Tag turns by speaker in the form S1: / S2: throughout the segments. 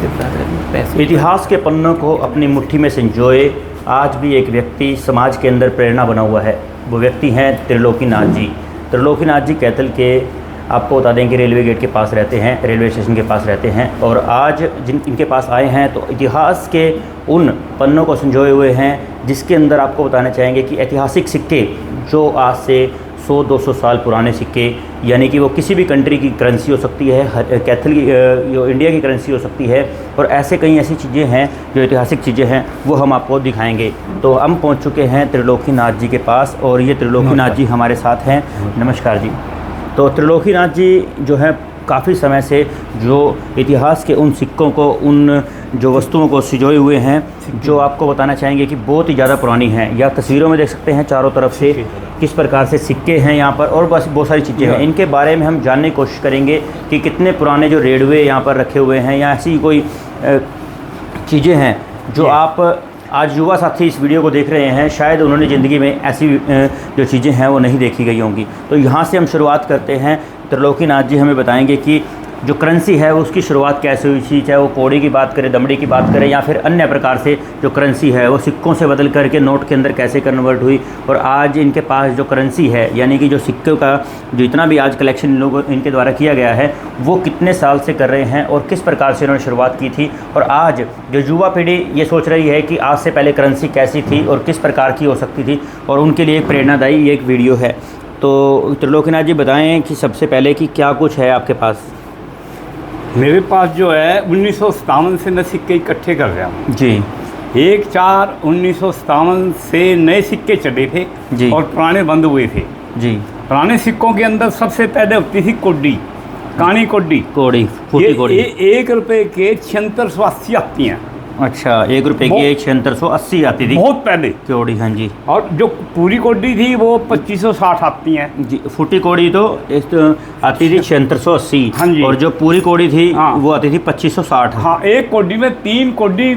S1: इतिहास के पन्नों को अपनी मुट्ठी में संजोए आज भी एक व्यक्ति समाज के अंदर प्रेरणा बना हुआ है। वो व्यक्ति हैं त्रिलोकीनाथ जी। त्रिलोकीनाथ जी कैथल के आपको बता दें कि रेलवे गेट के पास रहते हैं, रेलवे स्टेशन के पास रहते हैं। और आज जिन इनके पास आए हैं तो इतिहास के उन पन्नों को संजोए हुए हैं जिसके अंदर आपको बताना चाहेंगे कि ऐतिहासिक सिक्के जो आज से 100-200 साल पुराने सिक्के, यानी कि वो किसी भी कंट्री की करेंसी हो सकती है, कैथल की जो इंडिया की करेंसी हो सकती है। और ऐसे कई ऐसी चीज़ें हैं जो ऐतिहासिक चीज़ें हैं, वो हम आपको दिखाएंगे। तो हम पहुंच चुके हैं त्रिलोकीनाथ जी के पास और ये त्रिलोकीनाथ जी हमारे साथ हैं। नमस्कार जी। तो त्रिलोकीनाथ जी जो है काफ़ी समय से जो इतिहास के उन सिक्कों को, उन जो वस्तुओं को सिजोए हुए हैं जो आपको बताना चाहेंगे कि बहुत ही ज़्यादा पुरानी हैं। या तस्वीरों में देख सकते हैं चारों तरफ से किस प्रकार से सिक्के हैं यहाँ पर, और बस बहुत सारी चीज़ें हैं। इनके बारे में हम जानने की कोशिश करेंगे कि कितने पुराने जो रेडवे यहाँ पर रखे हुए हैं या ऐसी कोई चीज़ें हैं जो आप आज युवा साथी इस वीडियो को देख रहे हैं, शायद उन्होंने ज़िंदगी में ऐसी जो चीज़ें हैं वो नहीं देखी गई होंगी। तो यहाँ से हम शुरुआत करते हैं। त्रिलोकीनाथ जी हमें बताएंगे कि जो करेंसी है उसकी शुरुआत कैसे हुई थी, चाहे वो कौड़ी की बात करें, दमड़ी की बात करें, या फिर अन्य प्रकार से जो करेंसी है वो सिक्कों से बदल करके नोट के अंदर कैसे कन्वर्ट हुई। और आज इनके पास जो करेंसी है, यानी कि जो सिक्कों का जो इतना भी आज कलेक्शन इन लोगों इनके द्वारा किया गया है, वो कितने साल से कर रहे हैं और किस प्रकार से इन्होंने शुरुआत की थी। और आज जो युवा पीढ़ी ये सोच रही है कि आज से पहले करेंसी कैसी थी और किस प्रकार की हो सकती थी, और उनके लिए एक प्रेरणादायी एक वीडियो है। तो त्रिलोकीनाथ जी बताएं कि सबसे पहले कि क्या कुछ है आपके पास।
S2: मेरे पास जो है 1957 से मैं सिक्के इकट्ठे कर रहा हूँ
S1: जी।
S2: 1/4/1957 से नए सिक्के चढ़े थे
S1: जी।
S2: और पुराने बंद हुए थे
S1: जी।
S2: पुराने सिक्कों के अंदर सबसे पहले होती थी कोडी, कानी कोडी,
S1: कोड़ी, फूटी कोड़ी।
S2: 1 रुपए के 7680 आती हैं।
S1: अच्छा, 1 रुपए की 7680 आती थी
S2: बहुत पहले
S1: कोड़ी। हाँ जी।
S2: और जो पूरी कोडी थी वो 2560 आती हैं
S1: जी। फूटी कोड़ी तो आती थी 7680।
S2: हाँ जी।
S1: और जो पूरी कोड़ी थी
S2: हाँ।
S1: वो आती थी 2560।
S2: हाँ, एक कोडी में 3 कोडी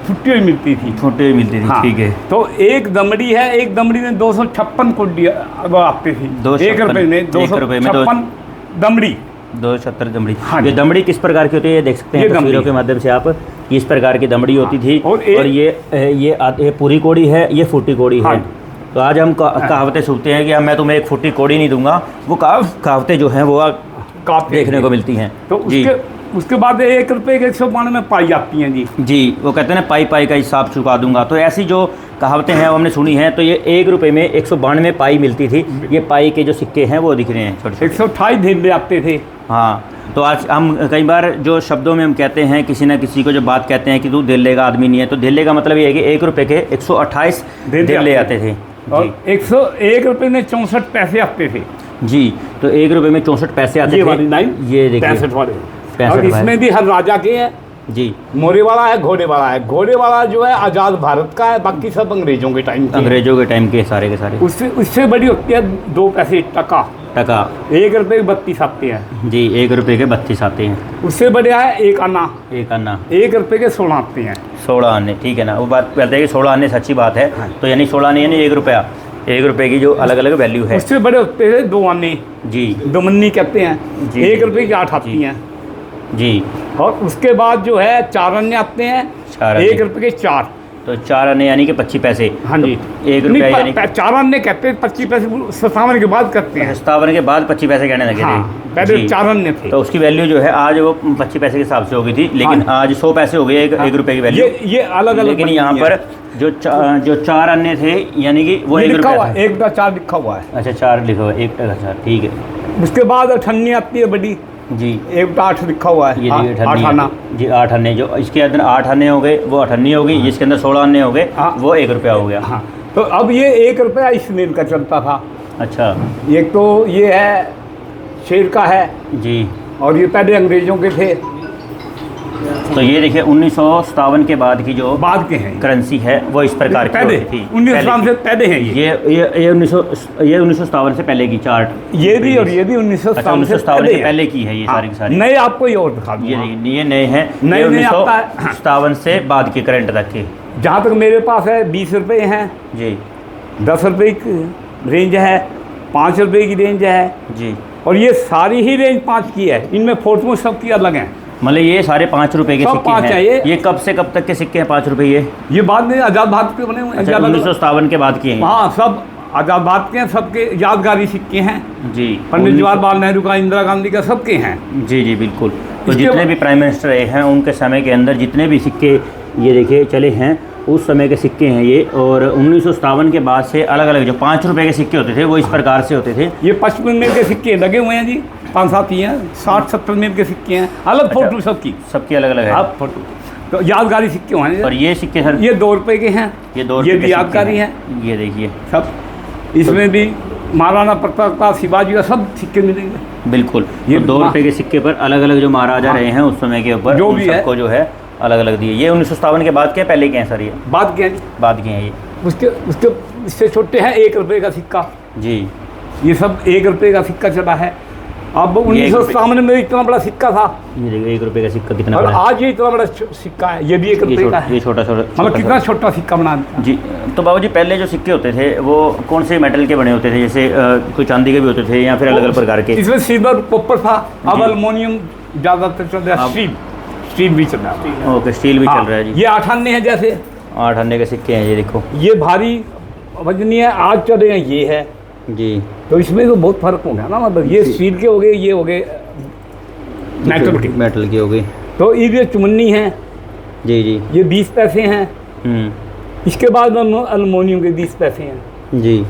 S2: फुटी हुई मिलती थी,
S1: फूटी हुई मिलती थी।
S2: हाँ।
S1: ठीक है।
S2: तो एक दमड़ी है, एक दमड़ी में 256 कोडी आती थी। 1 रुपए में 256 दमड़ी,
S1: 270 दमड़ी।
S2: हाँ।
S1: ये दमड़ी किस प्रकार की होती है ये देख सकते हैं तस्वीरों के माध्यम से आप। इस प्रकार की दमड़ी होती थी।
S2: और
S1: ये पूरी कोड़ी है, ये फूटी कोड़ी
S2: हाँ।
S1: है। तो आज हम कहावतें सुनते हैं कि मैं तुम्हें एक फूटी कोड़ी नहीं दूंगा। वो कहावतें जो हैं वो
S2: काफी
S1: देखने को मिलती हैं।
S2: तो उसके बाद 1 रुपए के 192 में पाई आती हैं जी।
S1: जी, वो कहते हैं ना पाई पाई का हिसाब चुका दूंगा। तो ऐसी जो कहावतें हैं वो हमने सुनी हैं। तो ये 1 रुपए में 192 पाई मिलती थी। ये पाई के जो सिक्के हैं वो दिख रहे हैं छोटे छोटे।
S2: 128 दिन ले आते थे।
S1: हाँ। तो आज हम कई बार जो शब्दों में हम कहते हैं किसी ना किसी को जो बात कहते हैं कि तू दिल्ले का आदमी नहीं है, तो दिल्ले का मतलब ये है कि 1 रुपए के 128 दिल्ले आते थे।
S2: और 1 रुपए में 64 पैसे आते थे
S1: जी। तो 1 रुपए में 64 पैसे आते थे। ये देखिए
S2: 65 वाले।
S1: 65
S2: और इसमें भी हर राजा के हैं
S1: जी।
S2: मोरे वाला है, घोड़े वाला है। घोड़े वाला जो है आज़ाद भारत का है, बाकी सब अंग्रेजों के टाइम के।
S1: अंग्रेजों के टाइम के सारे के सारे।
S2: उससे बड़ी होती है 2 पैसे टका। 1 रुपए के 32 आते हैं
S1: जी। 1 रुपए के 32 आते हैं।
S2: उससे बढ़िया है 1 आना।
S1: 1 आना
S2: 1 रुपए के 16 आते हैं।
S1: 16 आने, ठीक है ना। वो बात कहते हैं कि 16 आने सच्ची बात है। तो यानी 16 आने यानी 1 रुपया, 1 रुपए की जो अलग अलग वैल्यू है।
S2: उससे बड़े होते थे 2 आने
S1: जी।
S2: दोमन्नी कहते हैं
S1: जी।
S2: 1 रुपए की 8 आती हैं
S1: जी।
S2: और उसके बाद जो है 4 आने आते हैं। 1 रुपए के 4।
S1: तो 4 आने यानी कि 25 पैसे।
S2: हाँ जी।
S1: 1 रुपया यानी
S2: 4 आने कहते हैं, 25 पैसे 57 के बाद करते हैं।
S1: 57 के बाद 25 पैसे कहने लगे
S2: हाँ,
S1: थे।
S2: पहले 4 आने थे।
S1: तो उसकी वैल्यू जो है आज वो 25 पैसे के हिसाब से हो गई थी, लेकिन
S2: हाँ।
S1: आज 100 पैसे हो गए 1 रुपए की वैल्यू।
S2: ये अलग अलग।
S1: लेकिन यहाँ पर जो 4 आने थे यानी कि वो 1 रुपया था।
S2: 1 का 4 लिखा हुआ है।
S1: अच्छा, 4 लिखा हुआ है, 1 का 4, ठीक है।
S2: उसके बाद 98 आती है बड़ी
S1: जी।
S2: 1 का 8 लिखा हुआ है।
S1: ये
S2: 8 आना
S1: जी। 8 आने जो इसके अंदर 8 आने हो गए वो 8 आने हो गई। जिसके अंदर 16 आने हो गए वो 1 रुपया हो गया।
S2: हाँ। तो अब ये 1 रुपया इस दिन का चलता था।
S1: अच्छा।
S2: एक तो ये है शेर का है
S1: जी।
S2: और ये पहले अंग्रेजों के थे।
S1: तो ये देखिए 1957 के बाद की जो
S2: बाद के हैं
S1: करेंसी है वो इस प्रकार की
S2: पहले
S1: थी।
S2: 1957 से पहले हैं
S1: ये 1957 से पहले की चार्ट।
S2: ये भी और ये भी 1957
S1: से पहले की है ये सारी की सारी।
S2: नए आपको ये और दिखा दूंगा।
S1: ये नए हैं।
S2: नए
S1: 1957 से बाद के करंट तक के।
S2: जहाँ तक मेरे पास है 20 रुपये हैं
S1: जी।
S2: 10 रुपये की रेंज है, 5 रुपये की रेंज है
S1: जी।
S2: और ये सारी ही रेंज 5 की है। इनमें फोटो सबकी अलग हैं।
S1: मतलब ये सारे 5 रुपए के
S2: सब
S1: सिक्के
S2: 5
S1: हैं।
S2: है
S1: ये कब से कब तक के सिक्के हैं 5 रुपए
S2: ये बाद में आज़ाद भारत के बने हुए हैं।
S1: 1957 के बाद के हैं।
S2: हाँ, सब आज़ाद भारत के हैं, सबके यादगारी सिक्के हैं
S1: जी।
S2: पंडित जवाहरलाल नेहरू का, इंदिरा गांधी का, सबके हैं।
S1: जी जी बिल्कुल। तो
S2: इसके
S1: जितने भी प्राइम मिनिस्टर रहे हैं उनके समय के अंदर जितने भी सिक्के ये देखिए चले हैं उस समय के सिक्के हैं ये। और 1957 के बाद से अलग अलग जो 5 रुपए के सिक्के होते थे वो इस प्रकार से होते थे।
S2: ये 55 मिनट के सिक्के लगे हुए हैं जी, 5-7 ही हैं, 60-70 मिनट के सिक्के हैं, अलग फोटो सबकी
S1: अलग अलग है।
S2: अब फोटो तो यादगारी सिक्के हैं।
S1: और ये सिक्के सर
S2: ये 2 रुपए के हैं,
S1: ये 2
S2: ये भी यादगारी हैं।
S1: ये देखिए
S2: सब इसमें भी महाराणा प्रताप का, शिवाजी का, सब सिक्के मिलेंगे।
S1: बिल्कुल।
S2: ये
S1: ये 2 रुपए के सिक्के पर अलग अलग जो महाराजा रहे हैं उस समय के ऊपर
S2: जो
S1: उन
S2: भी है
S1: सबको जो है अलग अलग दिए। ये 1957 के बाद के पहले के हैं सर? ये
S2: बाद के हैं जी,
S1: बाद के हैं ये।
S2: उसके उसके इससे छोटे हैं 1 रुपए का सिक्का
S1: जी।
S2: ये सब 1 रुपए का सिक्का चला है। अब 1957 में इतना बड़ा सिक्का था,
S1: ये देखिए 1 रुपए का सिक्का कितना
S2: और
S1: बड़ा है।
S2: आज ये इतना बड़ा सिक्का है, ये भी 1 रुपए का है।
S1: ये छोटा
S2: मतलब कितना छोटा सिक्का बना दिया।
S1: जी। तो बाबूजी पहले जो सिक्के होते थे वो कौन से मेटल के बने होते थे? जैसे कोई चांदी के भी होते थे या फिर अलग अलग प्रकार के?
S2: इसमें सिल्वर कॉपर था, अब एल्युमिनियम ज़्यादातर चल रहा है, स्टील भी चल रहा है।
S1: ओके, स्टील भी चल रहा है जी।
S2: ये 8 आने हैं, जैसे
S1: 8 आने के सिक्के हैं ये देखो।
S2: ये भारी वजनी है, आज चल रहे हैं ये है
S1: जी।
S2: तो इसमें तो बहुत फर्क हो गया ना, मतलब ये स्टील के हो गए, ये हो गए मेटल के
S1: हो गए।
S2: तो ये चुमन्नी है
S1: जी जी।
S2: ये 20 पैसे हैं। इसके बाद एल्युमिनियम के 20 पैसे हैं
S1: जी।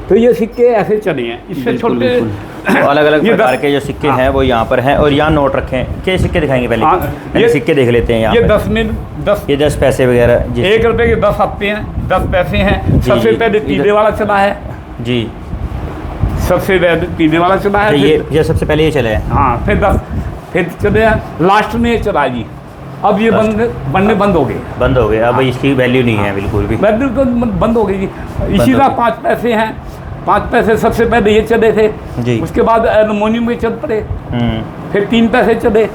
S2: तो ये सिक्के ऐसे चले हैं। इससे छोटे
S1: तो अलग अलग प्रकार के जो सिक्के हैं वो यहाँ पर हैं। और यहाँ नोट रखे हैं। क्या सिक्के दिखाएंगे पहले? ये सिक्के देख लेते हैं।
S2: ये 10 में 10,
S1: ये 10 पैसे वगैरह
S2: 1 रुपए के 10 आते हैं, 10 पैसे हैं। सबसे पहले पीले वाला चला है
S1: जी,
S2: सबसे पहले पीले वाला चला है।
S1: ये सबसे पहले ये चला है।
S2: हाँ, फिर 10, फिर चले लास्ट में ये चला जी। अब ये बनने बंद हो गए।
S1: बंद हो गए, अब इसकी वैल्यू नहीं है बिल्कुल भी।
S2: वैल्यू तो बंद हो गई जी। इसी तरह 5 पैसे हैं। 5 पैसे सबसे पहले ये चले थे
S1: जी।
S2: उसके बाद एल्युमिनियम के चल पड़े, फिर 3 पैसे चले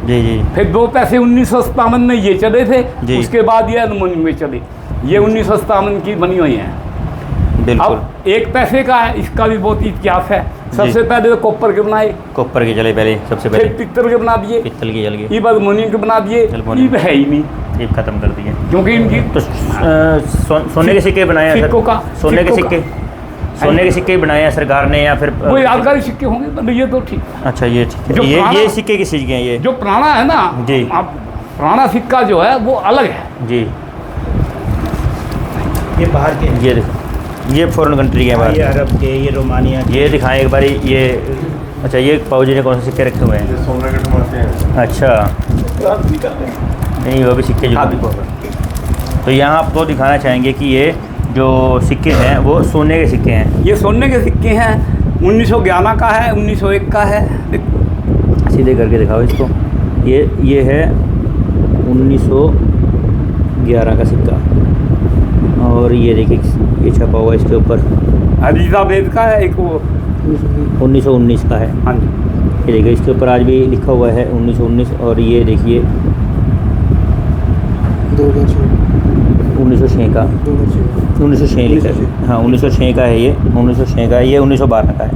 S1: जी जी।
S2: फिर 2 पैसे 1957 में ये चले थे
S1: जी।
S2: उसके बाद ये एल्युमिनियम में चले। ये 1957 की बनी हुई हैं।
S1: बिल्कुल।
S2: अब 1 पैसे का है, इसका भी बहुत इतिहास है। सबसे पहले तो कॉपर के बनाए,
S1: कॉपर के चले पहले, सबसे पहले
S2: फिर पित्तल के बना दिए,
S1: पित्तल के चल गए,
S2: ये एल्युमिनियम के बना दिए, ये है ही नहीं,
S1: ये खत्म कर दिए
S2: क्योंकि इनकी
S1: तो सोने के सिक्के बनाए हैं
S2: सिक्कों का,
S1: सोने के सिक्के बनाए हैं सरकार ने या फिर
S2: वो यादगारी सिक्के होंगे तो ये तो ठीक।
S1: अच्छा ये ठीक है। ये सिक्के किस चीज़ के हैं? ये
S2: जो पुराना है ना
S1: जी,
S2: अब पुराना सिक्का जो है वो अलग है
S1: जी।
S3: ये बाहर के,
S1: ये फॉरेन कंट्री के बाहर,
S3: ये अरब के, ये रोमानिया के।
S1: ये दिखाएं एक बारी ये। अच्छा ये पाऊजी ने कौन से सिक्के रखे हुए हैं?
S3: सोने के टमाटे हैं।
S1: अच्छा नहीं, वो भी सिक्के जो तो यहाँ आपको दिखाना चाहेंगे कि ये जो सिक्के हैं वो सोने के सिक्के हैं।
S2: ये सोने के सिक्के हैं। 1911 का है, 1901 का है।
S1: सीधे करके दिखाओ इसको। ये है 1911 का सिक्का और ये देखिए ये छपा हुआ इसके ऊपर
S2: एलिजाबेथ का है, एक वो
S1: 1919 का है।
S2: हाँ जी,
S1: ये देखिए इसके ऊपर आज भी लिखा हुआ है 1919। और ये देखिए 1906 का, 1906 लिखा है। हाँ 1906 का है ये, 1906 का है ये, 1912 का है।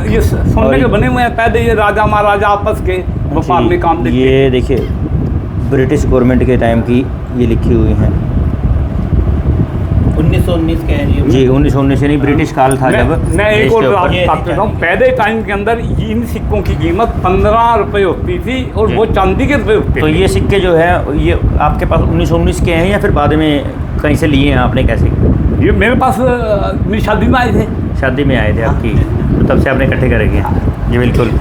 S2: ये सोने के बने हुए हैं। पहले ये राजा महाराजा आपस के व्यापार में काम देते।
S1: ये देखिए ब्रिटिश गवर्नमेंट के टाइम की ये लिखी हुई हैं।
S3: 1919 के हैं
S1: जी, 1919 नहीं, ब्रिटिश काल था जब।
S2: मैं एक और बात बताता हूँ। पहले टाइम के अंदर इन सिक्कों की कीमत 15 रुपये होती थी और वो चांदी के रुपये होते
S1: तो
S2: थे।
S1: ये सिक्के जो है ये आपके पास 1919 के हैं या फिर बाद में कहीं से लिए हैं आपने? कैसे?
S2: ये मेरे पास मेरी शादी में आए थे।
S1: शादी में आए थे आपकी, तो तब से आपने इकट्ठे कर रखे हैं? जी बिल्कुल।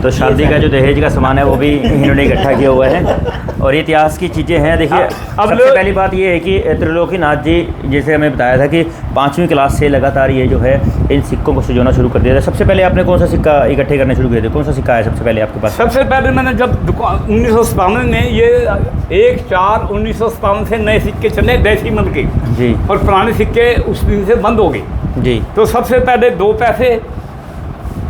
S1: तो शादी का जो दहेज का सामान है वो भी इन्होंने इकट्ठा किया हुआ है। और ये इतिहास की चीज़ें हैं। देखिए सबसे पहली बात ये है कि त्रिलोकीनाथ जी जैसे हमें बताया था कि 5वीं क्लास से लगातार ये जो है इन सिक्कों को सजोना शुरू कर दिया था। सबसे पहले आपने कौन सा सिक्का इकट्ठे करना शुरू किए थे? कौन सा सिक्का है सबसे पहले आपके पास?
S2: सबसे पहले मैंने जब 1957 में ये 1/4/1957 से नए सिक्के चले डेसिमल के
S1: जी,
S2: और पुराने सिक्के उस दिन से बंद हो गए
S1: जी।
S2: तो सबसे पहले 2 पैसे,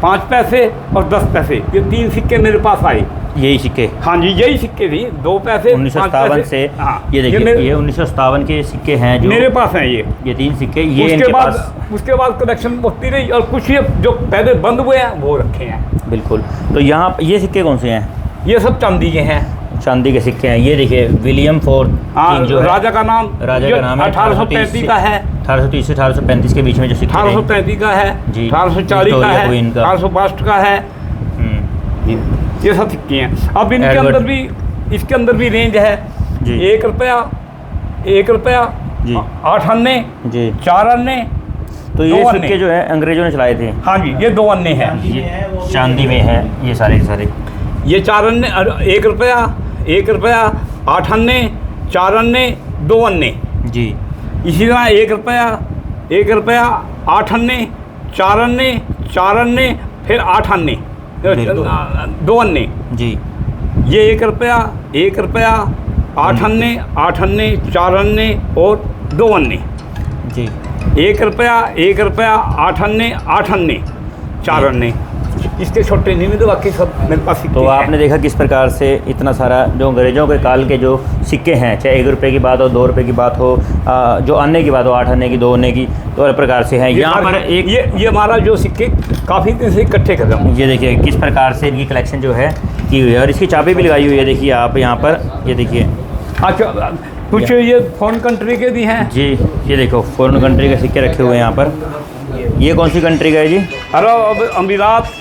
S2: 5 पैसे और 10 पैसे, ये 3 सिक्के मेरे पास आए।
S1: यही सिक्के?
S2: हाँ जी, यही सिक्के थी। 2 पैसे
S1: 1957 से।
S2: हाँ,
S1: ये देखिए ये 1957 के सिक्के हैं जो
S2: मेरे पास हैं। ये
S1: 3 सिक्के ये
S2: उसके
S1: इनके
S2: बाद
S1: पास।
S2: उसके बाद कलेक्शन होती रही और कुछ ये जो पहले बंद हुए हैं वो रखे हैं।
S1: बिल्कुल। तो यहाँ ये सिक्के कौन से हैं?
S2: ये सब चांदी के हैं,
S1: चांदी के सिक्के हैं। ये देखिए विलियम फोर्थ किंग जो है,
S2: राजा का नाम है 1835 का है,
S1: 1830 से 1835 के बीच में जो सिक्के थे।
S2: 1835 का है
S1: जी,
S2: 1840 का
S1: विक्टोरिया
S2: है,
S1: क्वीन का।
S2: 1862 का है। ये सब सिक्के हैं। अब इनके
S1: एडवर्ड।
S2: अंदर भी, इसके अंदर भी रेंज है
S1: जी।
S2: 1 रुपया, 1 रुपया,
S1: जी
S2: 8 अन्ने,
S1: जी।
S2: 4 अन्ने।
S1: तो ये
S2: 2
S1: सिक्के
S2: अन्ने।
S1: जो है अंग्रेजों ने चलाए थे।
S2: हाँ जी, ये 2 अन्ने हैं।
S1: ये चांदी में है ये सारे के सारे।
S2: ये 4 अन्ने, 1 रुपया, 1 रुपया, 8 अन्ने, 4 अन्ने, 2 अन्ने।
S1: जी
S2: इसी तरह 1 रुपया, 1 रुपया, 8 अन्ने, 4 अन्ने, 4 अन्ने, फिर 8 अन्ने, 2 अन्ने।
S1: जी
S2: ये 1 रुपया, 1 रुपया, 8 अन्ने, 8 अन्ने, 4 अन्ने और 2 अन्ने।
S1: जी
S2: 1 रुपया, 1 रुपया, 8 अन्ने, 8 अन्ने, 4 अन्ने। इसके छोटे नहीं मिले, बाकी सब मेरे पास सिक्के
S1: तो
S2: हैं।
S1: आपने देखा किस प्रकार से इतना सारा जो अंग्रेज़ों के काल के जो सिक्के हैं, चाहे 1 रुपये की बात हो, 2 रुपये की बात हो, जो अन्ने की बात हो, 8 अन्ने की, 2 अन्ने की, तो अलग प्रकार से हैं। यहाँ पर एक
S2: ये हमारा जो सिक्के काफ़ी दिन से इकट्ठे कर रहा हूँ।
S1: ये देखिए किस प्रकार से इनकी कलेक्शन जो है की हुई है, और इसकी चाबी भी लगाई हुई है। देखिए आप यहाँ पर, ये देखिए।
S2: अच्छा, कुछ ये फॉरेन कंट्री के भी हैं।
S1: जी ये देखो फॉरेन कंट्री के सिक्के रखे हुए हैं यहाँ पर। ये कौन सी कंट्री का है जी?
S2: अरब अमीरात,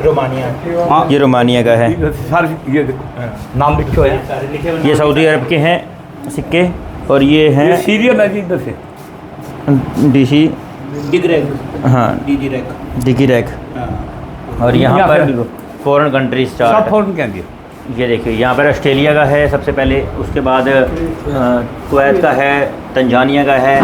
S3: रोमानिया।
S2: हाँ,
S1: ये रोमानिया का है।
S2: सारे ये देखो, नाम लिखे हुए हैं।
S3: सारे लिखे हुए
S1: ये सऊदी अरब के हैं सिक्के, और ये
S2: ये
S1: हैं
S2: सीरियल है जी, इधर से।
S1: डीसी,
S3: डिगरेग,
S1: हाँ
S3: डिगरेग।
S1: डिगी रैक।
S3: हाँ।
S1: और यहाँ
S2: यहाँ
S1: पर
S2: पे देखो।
S1: फॉरेन कंट्रीज
S2: सब
S1: चार्ट।
S2: फॉरेन के हैं।
S1: ये देखिए यहाँ पर ऑस्ट्रेलिया का है सबसे पहले, उसके बाद कुवैत का है, तंजानिया का है,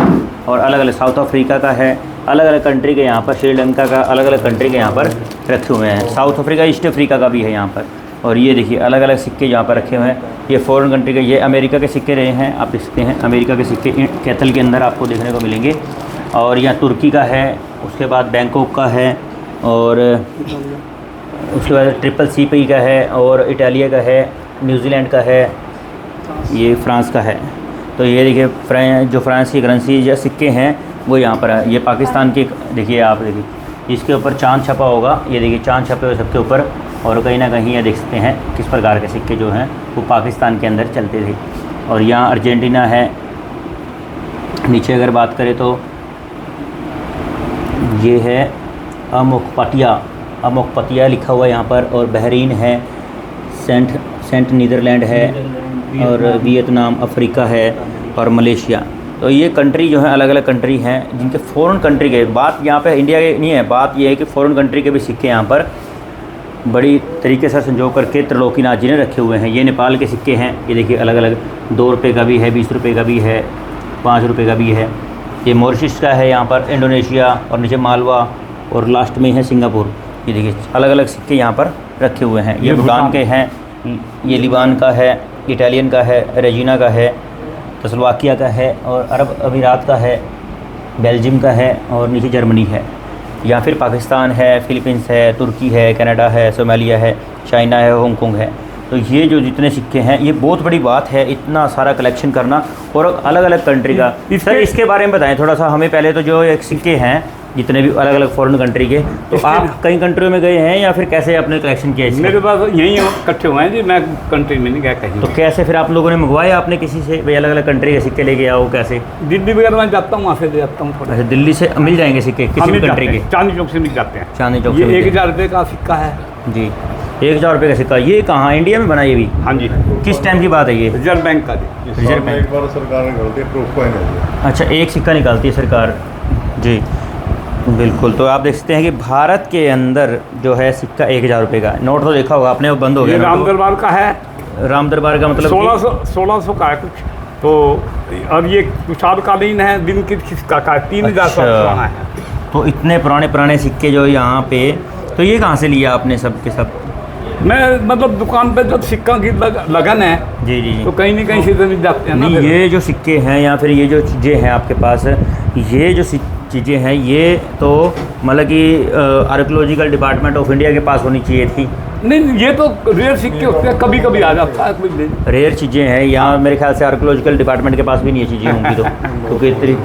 S1: और अलग अलग साउथ अफ्रीका का है, अलग अलग कंट्री के यहाँ पर, श्रीलंका का, अलग अलग कंट्री के यहाँ पर रखे हुए हैं। साउथ अफ्रीका, ईस्ट अफ्रीका का भी है यहाँ पर। और ये देखिए अलग अलग सिक्के यहाँ पर रखे हुए हैं। ये फॉरेन कंट्री के, ये अमेरिका के सिक्के रहे हैं, आप देख सकते हैं अमेरिका के सिक्के कैथल के अंदर आपको देखने को मिलेंगे। और यहाँ तुर्की का है, उसके बाद बैंकॉक का है, और उसके बाद ट्रिपल CP का है, और इटालिया का है, न्यूजीलैंड का है, ये फ्रांस का है। तो ये देखिए जो फ्रांस की करेंसी या सिक्के हैं वो यहाँ पर है। ये पाकिस्तान की, देखिए आप देखिए इसके ऊपर चांद छपा होगा, ये देखिए चांद छपे हुए सबके ऊपर। और कहीं ना कहीं ये देख सकते हैं किस प्रकार के सिक्के जो हैं वो पाकिस्तान के अंदर चलते थे। और यहाँ अर्जेंटीना है। नीचे अगर बात करें तो ये है अमोकपतिया लिखा हुआ है यहाँ पर, और बहरीन है, सेंट नीदरलैंड है, और वियतनाम, अफ्रीका है, और मलेशिया। तो ये कंट्री जो है अलग अलग कंट्री हैं जिनके फॉरेन कंट्री के, बात यहाँ पे इंडिया के नहीं है, बात ये है कि फॉरेन कंट्री के भी सिक्के यहाँ पर बड़ी तरीके से संजो करके त्रिलोकीनाथ जी ने रखे हुए हैं। ये नेपाल के सिक्के हैं, ये देखिए अलग अलग 2 रुपये का भी है, 20 रुपये का भी है, 5 रुपये का भी है। ये मॉरिशस का है यहाँ पर, इंडोनेशिया, और नीचे मालवा, और लास्ट में है सिंगापुर। ये देखिए अलग अलग सिक्के यहाँ पर रखे हुए हैं। ये भूटान के हैं, ये लिबान का है, इटालियन का है, रेजिना का है, स्लोवाकिया का है, और अरब अमीरात का है, बेल्जियम का है, और नीचे जर्मनी है। या फिर पाकिस्तान है, फिलीपींस है, तुर्की है, कनाडा है, सोमालिया है, चाइना है, हांगकांग है। तो ये जो जितने सिक्के हैं, ये बहुत बड़ी बात है इतना सारा कलेक्शन करना, और अलग अलग कंट्री का। सर इसके बारे में बताएं थोड़ा सा हमें पहले। तो जो एक सिक्के हैं जितने भी अलग अलग फॉरेन कंट्री के, तो आप कई कंट्रियों में गए हैं या फिर कैसे आपने कलेक्शन किया इसका?
S2: मेरे पास यहीं इकट्ठे हुए हैं जी, मैं कंट्री में नहीं गया कहीं।
S1: तो कैसे फिर आप लोगों ने मंगवाए आपने किसी से, भाई अलग अलग कंट्री के सिक्के लेके आओ कैसे?
S2: दिल्ली वगैरह में जाता हूँ, वहाँ से ले जाता हूँ थोड़ा।
S1: अच्छा दिल्ली से मिल जाएंगे सिक्के किसी भी कंट्री के?
S2: चांदनी चौक से मिल जाते हैं।
S1: चांदनी चौक से
S2: ये
S1: मिल
S2: 1000 रुपये का सिक्का है
S1: जी, 1000 रुपये का सिक्का। ये कहाँ, इंडिया में बना ये भी?
S2: हाँ जी।
S1: किस टाइम की बात है ये?
S2: रिजर्व बैंक का जी।
S1: Reserve bank.
S4: एक बार सरकार निकालती है प्रूफ कॉइन है।
S1: अच्छा एक सिक्का निकालती है सरकार जी, बिल्कुल। तो आप देख सकते हैं कि भारत के अंदर जो है सिक्का 1000 रुपये का नोट तो देखा होगा आपने, वो बंद हो
S2: ये
S1: गया।
S2: राम दरबार का है।
S1: राम दरबार का मतलब
S2: 1600 का है कुछ तो। और ये तुषारकालीन है, दिन किसका का 3000 पुराना है।
S1: तो इतने पुराने सिक्के जो यहाँ पे, तो ये कहाँ से लिया आपने सब के सब?
S2: मैं मतलब दुकान पे जब सिक्का की लगन है
S1: जी जी
S2: तो कहीं न कहीं से मिल जाते हैं ना।
S1: नहीं ये जो सिक्के हैं या फिर ये जो चीज़ें हैं आपके पास, ये जो चीज़ें हैं ये तो मतलब कि आर्कियोलॉजिकल डिपार्टमेंट ऑफ इंडिया के पास होनी चाहिए थी।
S2: नहीं ये तो रेयर सिक्के होते हैं, कभी कभी आ जाता है कोई दिन।
S1: रेयर चीज़ें हैं यहाँ, मेरे ख्याल से आर्कियोलॉजिकल डिपार्टमेंट के पास भी नहीं ये चीज़ें होंगी। तो क्योंकि इतनी,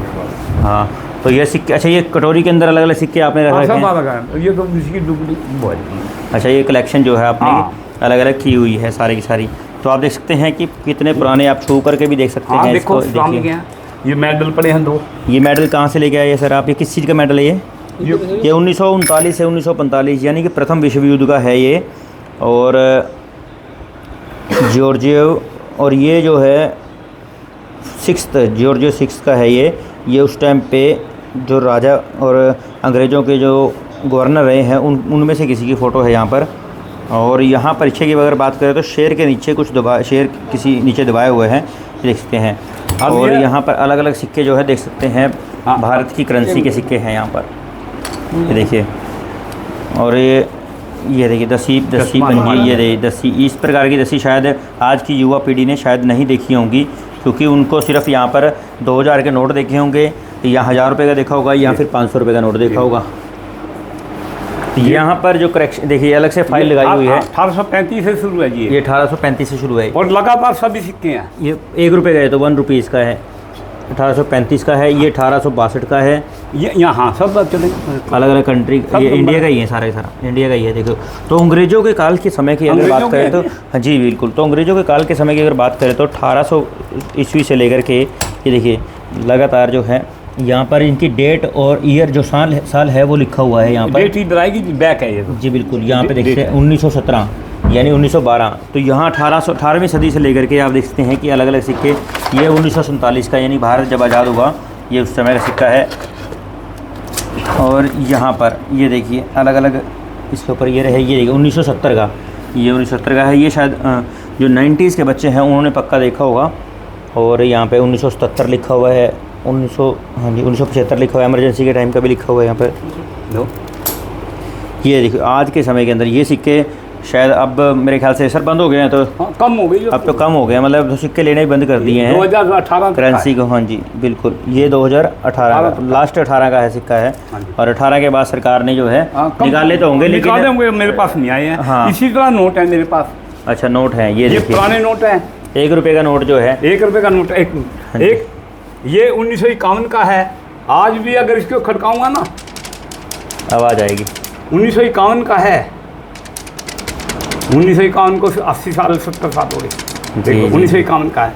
S1: हाँ तो ये सिक्के, अच्छा ये कटोरी के अंदर अलग अलग सिक्के आपने रखे हैं?
S2: ये तो इसकी डुप्लीकेट।
S1: अच्छा ये कलेक्शन जो है आपने, अलग अलग की हुई है सारी की सारी। तो आप देख सकते हैं कि कितने पुराने, आप छू करके भी देख सकते
S2: हाँ
S1: हैं
S2: देखो
S1: इसको।
S2: सामने
S1: देखिए
S2: क्या ये मेडल पड़े हैं 2।
S1: ये मेडल कहाँ से लेके आए सर आप? ये किस चीज़ का मेडल है ये? 1939 से 1945 यानी कि प्रथम विश्व युद्ध का है ये। और जॉर्जियो, और ये जो है 6th जॉर्जियो 6 का है ये उस टाइम पे जो राजा और अंग्रेज़ों के जो गवर्नर रहे हैं उनमें से किसी की फ़ोटो है यहाँ पर। और यहाँ परीक्षा की अगर बात करें तो शेर के नीचे कुछ शेर किसी नीचे दबाए हुए हैं, देख सकते हैं। और यहाँ पर अलग अलग सिक्के जो है देख सकते हैं, भारत की करेंसी के सिक्के हैं यहाँ पर, ये देखिए। और ये देखिए दसी पंजी, ये देखिए दसी, इस प्रकार की दसी शायद आज की युवा पीढ़ी ने शायद नहीं देखी होंगी, क्योंकि उनको सिर्फ यहाँ पर 2000 के नोट देखे होंगे, या 1000 रुपये का देखा होगा, या फिर 500 रुपये का नोट देखा होगा। यहाँ पर जो करेक्शन देखिए अलग से फाइल लगाई हुई है।
S2: 1835 से शुरू है जी
S1: ये 1835 से शुरू है
S2: और लगातार सभी सिक्के हैं।
S1: ये 1 रुपये का है तो 1 रुपीज़ का है, 1835 का है, ये 1862 का है।
S2: ये यहाँ सब चले
S1: अलग अलग कंट्री, ये इंडिया का ही है सारा इंडिया का ही है। देखो तो अंग्रेज़ों के काल के समय की अगर बात करें तो हाँ जी बिल्कुल, तो अंग्रेज़ों के काल के समय की अगर बात करें तो 1800 ईस्वी से लेकर के ये देखिए लगातार जो है यहाँ पर इनकी डेट और ईयर जो साल है वो लिखा हुआ है यहाँ पर।
S2: डेट इधर आएगी बैक है ये तो।
S1: जी बिल्कुल, यहाँ पे देखते हैं 1917 यानी 1912। तो यहाँ 18वीं सदी से लेकर के आप देख सकते हैं कि अलग अलग सिक्के। ये 1947 का यानी भारत जब आज़ाद हुआ ये उस समय का सिक्का है। और यहाँ पर ये देखिए अलग अलग इसके ऊपर ये रहे, ये देखिए 1970 का, ये 1970 का है। ये शायद जो 90s के बच्चे हैं उन्होंने पक्का देखा होगा। और यहाँ पे 1977 लिखा हुआ है, 1975 लिखा हुआ है, इमरजेंसी के टाइम का भी लिखा हुआ है यहाँ पर। दो ये देखिए आज के समय के अंदर ये सिक्के शायद अब मेरे ख्याल से सर बंद हो गए हैं, तो
S2: हाँ, कम हो गई
S1: अब तो कम हो गया, मतलब सिक्के लेने ही बंद कर दिए हैं
S2: 2018
S1: करेंसी को। हाँ जी बिल्कुल, ये 2018 का लास्ट 18 का है सिक्का है। और 18 के बाद सरकार ने जो है निकाले तो होंगे, लेकिन
S2: निकाले होंगे, मेरे पास नहीं आए हैं।
S1: हाँ।
S2: इसी तरह नोट है मेरे पास।
S1: अच्छा नोट है, ये देखिए
S2: पुराने नोट हैं।
S1: 1 रुपये का नोट जो है,
S2: 1 रुपये का नोट एक ये 1951 का है। आज भी अगर इसको खड़काऊंगा ना
S1: आवाज़ आएगी।
S2: 1951 का है। 1951 को 80 साल 70 साल हो गए।
S1: जी,
S2: 1951 का है।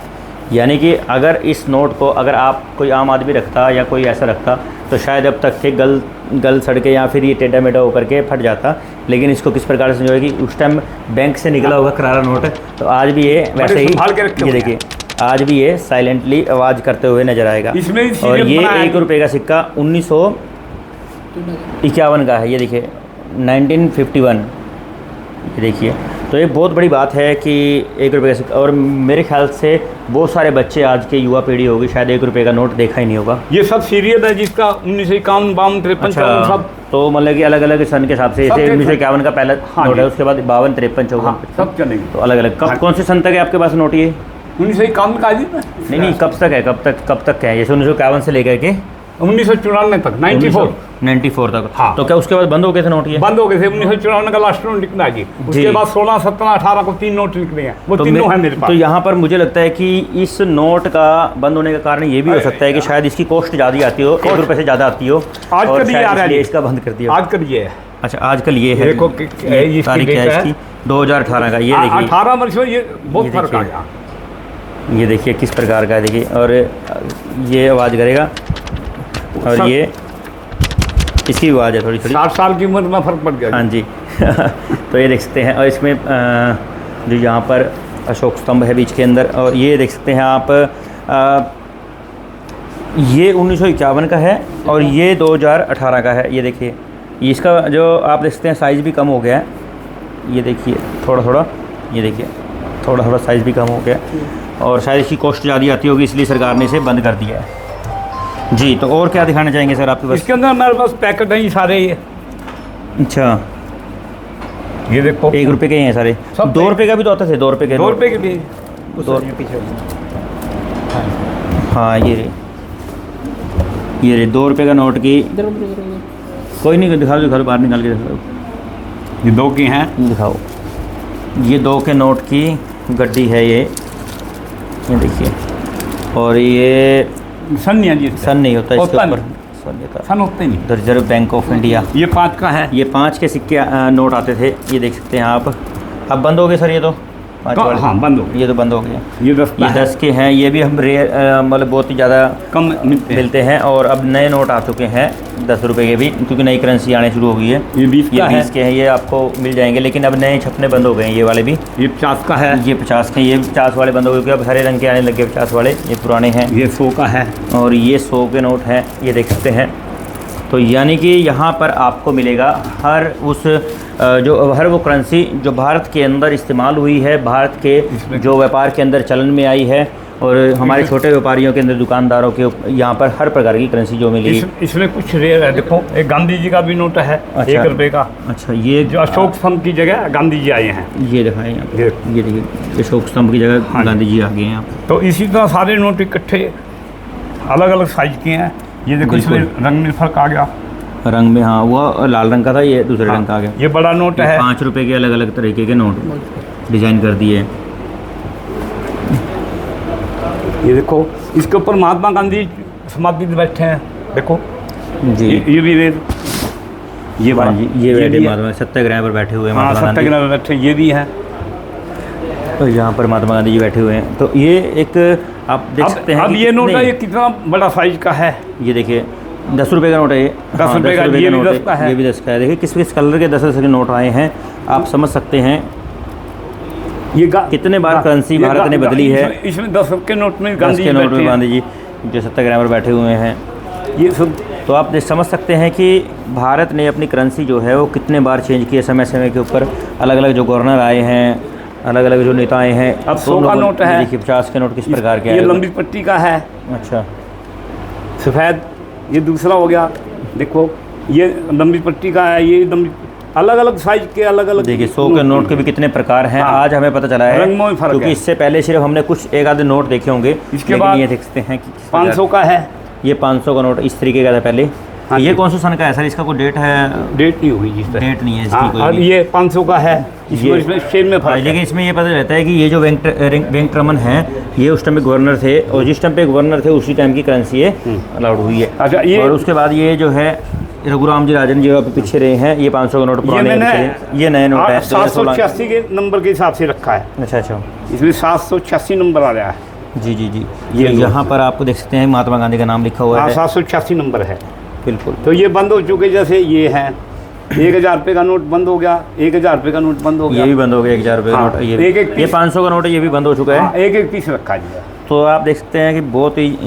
S1: यानी कि अगर इस नोट को अगर आप कोई आम आदमी रखता या कोई ऐसा रखता तो शायद अब तक के गल सड़के या फिर ये टेढ़ा मेढ़ा होकर के फट जाता। लेकिन इसको किस प्रकार से जो है कि उस टाइम बैंक से निकला होगा करारा नोट, तो आज भी ये वैसे ही ये देखिए आज भी ये साइलेंटली आवाज़ करते हुए नजर आएगा। और ये 1 रुपये का सिक्का 1951 का है, ये देखिए 1951, ये देखिए। तो ये बहुत बड़ी बात है कि 1 रुपये का सिक्का, और मेरे ख्याल से बहुत सारे बच्चे आज के युवा पीढ़ी होगी शायद 1 रुपये का नोट देखा ही नहीं होगा।
S2: ये सब सीरियल है जिसका 1951, 52, 53, सब।
S1: तो मतलब कि अलग अलग सन के हिसाब से, जैसे 1951 का पहला नोट है, उसके बाद 52, 53, 54
S2: सब चलेंगे।
S1: तो अलग अलग। कब कौन से सन तक है आपके पास नोट ये?
S2: 1951 का जी
S1: नहीं कब तक है, कब तक है? जैसे 1951 से लेकर के
S2: 1994 तक,
S1: 94 तक।
S2: हाँ।
S1: तो क्या उसके बाद बंद हो गए थे नोट ये?
S2: बंद हो गए थे। 1994 का लास्ट नोट निकला जी। उसके बाद 16, 17, 18 को 3 नोट निकले हैं, वो तीनों हैं मेरे पास।
S1: तो यहाँ पर मुझे लगता है कि इस नोट का बंद होने का कारण ये भी हो सकता है कि शायद इसकी कॉस्ट ज़्यादा आती हो, 1 रुपये से ज़्यादा आती हो, और शायद इसका बंद कर दिया।
S2: आजकल ये है।
S1: अच्छा आजकल ये है,
S2: देखो
S1: तारीख क्या है इसकी? 2018 का। ये देखिए
S2: 18 वर्ष में ये बहुत फर्क आ गया।
S1: ये देखिए किस प्रकार का है, देखिए। और ये आवाज़ करेगा, और ये इसकी आवाज़ है थोड़ी
S2: 60 साल की उम्र में फ़र्क पड़ गया।
S1: हाँ जी तो ये देख सकते हैं। और इसमें जो यहाँ पर अशोक स्तंभ है बीच के अंदर, और ये देख सकते हैं आप ये 1951 का है और ये 2018 का है। ये देखिए इसका जो आप देख सकते हैं साइज़ भी कम हो गया है, ये देखिए थोड़ा, ये देखिए थोड़ा साइज़ भी कम हो गया, और शायद इसकी कॉस्ट ज़्यादा आती होगी, इसलिए सरकार ने इसे बंद कर दिया है जी। तो और क्या दिखाना चाहेंगे सर आपके पास?
S2: इसके अंदर हमारे पास पैकेट हैं सारे ये।
S1: अच्छा
S2: ये देखो
S1: 1 रुपये के हैं सारे। 2 रुपये का भी तो आते थे, 2 रुपये के।
S2: 2 रुपये के भी।
S1: हाँ ये 2 रुपये का नोट की। कोई नहीं, दिखा बाहर निकाल के दिखाओ।
S2: ये 2 की हैं,
S1: दिखाओ। ये 2 के नोट की गड्डी है ये देखिए। और ये
S2: सन नहीं है जी,
S1: सन नहीं होता इसके ऊपर,
S2: सन होते नहीं।
S1: Reserve bank of India.
S2: ये 5 का है।
S1: ये 5 के सिक्के नोट आते थे, ये देख सकते हैं आप। अब बंद हो गए सर ये तो पाँच
S2: तो
S1: वाले?
S2: हाँ, बंद हो गए।
S1: ये तो बंद हो गए।
S2: ये 10
S1: ये 10 के हैं, ये भी हम रेयर मतलब बहुत ही ज़्यादा
S2: कम मिलते हैं।
S1: मिलते हैं। और अब नए नोट आ चुके हैं 10 रुपये के भी, क्योंकि नई करेंसी आने शुरू हो गई है।
S2: ये 20
S1: ये
S2: का है।
S1: 20 के हैं, ये आपको मिल जाएंगे, लेकिन अब नए छपने बंद हो गए हैं ये वाले भी।
S2: ये 50 का है।
S1: ये 50 के, ये 50 वाले बंद हो गए, अब हरे रंग के आने लगे 50 वाले, ये पुराने हैं।
S2: ये 100 का है।
S1: और ये 100 के नोट हैं, ये देख सकते हैं। तो यानी कि यहाँ पर आपको मिलेगा हर उस हर वो करेंसी जो भारत के अंदर इस्तेमाल हुई है, भारत के जो व्यापार के अंदर चलन में आई है, और हमारे छोटे व्यापारियों के अंदर, दुकानदारों के यहाँ पर हर प्रकार की करेंसी जो मिलेगी।
S2: इसमें कुछ रेयर है, देखो एक गांधी जी का भी नोट है।
S1: अच्छा।
S2: 1 रुपये का।
S1: अच्छा, ये
S2: जो अशोक स्तंभ की जगह गांधी जी आए हैं।
S1: ये दिखाएं यहाँ पे।
S2: ये
S1: ये देखिए, अशोक स्तंभ की जगह
S2: हाँ।
S1: गांधी जी आ गए हैं यहाँ पे।
S2: तो इसी तरह सारे नोट इकट्ठे अलग अलग साइज के हैं। ये देखो इसमें रंग में फर्क आ गया।
S1: रंग में, हाँ, वो लाल रंग का था, ये दूसरे रंग का आ गया।
S2: ये बड़ा नोट है।
S1: 5 रुपये के अलग अलग तरीके के नोट डिजाइन कर दिए।
S2: ये देखो इसके ऊपर महात्मा गांधी समाधि में बैठे हैं, देखो।
S1: जी,
S2: ये भी रेर, ये
S1: हाँ
S2: बड़ा
S1: जी, ये बैठे
S2: भी है।
S1: महात्मा सत्याग्रह पर बैठे हुए हैं
S2: हाँ,
S1: महात्मा गांधी।
S2: सत्याग्रह में बैठे, ये भी है।
S1: तो यहाँ पर महात्मा गांधी जी बैठे हुए हैं। तो ये एक आप देख सकते हैं
S2: अब
S1: कि
S2: ये नोट
S1: कितने-
S2: है, ये कितना बड़ा साइज का है।
S1: ये देखिए 10 रुपये का नोट है ये।
S2: 10 रुपये का, ये भी
S1: नोट
S2: 10 का है।
S1: ये भी 10 का है। देखिए किस किस कलर के 10 के नोट आए हैं, आप समझ सकते हैं
S2: ये
S1: कितने बार करेंसी भारत ने बदली है।
S2: इसमें 10 के नोट में
S1: 10
S2: गांधी
S1: के
S2: जी
S1: नोट
S2: बैठे
S1: में
S2: हैं।
S1: गांधी जी जो सत्याग्रह पर बैठे हुए हैं।
S2: ये सब
S1: तो आप समझ सकते हैं कि भारत ने अपनी करेंसी जो है वो कितने बार चेंज की है, समय समय के ऊपर। अलग अलग जो गवर्नर आए हैं, अलग अलग जो नेता आए हैं।
S2: अब 100 का नोट है।
S1: देखिए 50 के नोट किस प्रकार के
S2: ये
S1: हैं।
S2: लंबी पट्टी का है,
S1: अच्छा,
S2: सफ़ेद। ये दूसरा हो गया, देखो ये लंबी पट्टी का है। ये लंबी, अलग अलग साइज के अलग अलग।
S1: देखिए 100 के नोट के भी कितने प्रकार हैं।
S2: हाँ।
S1: आज हमें पता चला है,
S2: रंगों में फर्क
S1: क्योंकि
S2: है।
S1: इससे पहले सिर्फ हमने कुछ एक आधे नोट देखे होंगे।
S2: इसके
S1: लेकिन
S2: बाद
S1: ये देख सकते हैं कि किस
S2: 500 का है।
S1: प्रकार- ये 500 का नोट इस तरीके का था पहले।
S2: हाँ
S1: ये
S2: जी।
S1: कौन सा सन का है सर? इसका कोई डेट है?
S2: डेट नहीं हुई जिस तरह।
S1: डेट नहीं है इसकी
S2: हाँ,
S1: कोई
S2: और
S1: भी।
S2: ये 500 का है। इसमें शेप में
S1: हाँ,
S2: फर्क है।
S1: लेकिन इसमें ये पता रहता है कि ये जो वेंकटरमन है, ये उस टाइम पे गवर्नर थे, और जिस टाइम पे गवर्नर थे उसी टाइम की करेंसी ये अलाउड हुई है।
S2: अच्छा, ये
S1: और उसके बाद ये जो है रघुराम जी राजन जी अभी पीछे रहे हैं, ये 500 का नोट पुराने
S2: मैंने
S1: पीछे- ये नए नोट है
S2: 786 के नंबर के हिसाब से रखा है।
S1: अच्छा अच्छा,
S2: इसमें 786 नंबर आ रहा है।
S1: जी जी जी।
S2: ये
S1: ये यहाँ पर आपको देख सकते हैं महात्मा गांधी का नाम लिखा हुआ
S2: हाँ,
S1: है।
S2: 786 नंबर है।
S1: बिल्कुल।
S2: तो ये बंद हो चुके, जैसे ये है 1000 रुपये का नोट बंद हो गया, 1000 रुपये का नोट बंद हो गया।
S1: ये भी बंद हो गया, 1000 रुपये का
S2: हाँ,
S1: नोट। ये
S2: एक-एक
S1: ये
S2: पीस।
S1: 500 का नोट है, ये भी बंद हो चुका है।
S2: हाँ, एक पीस रखा जी।
S1: तो आप देख सकते हैं कि बहुत ही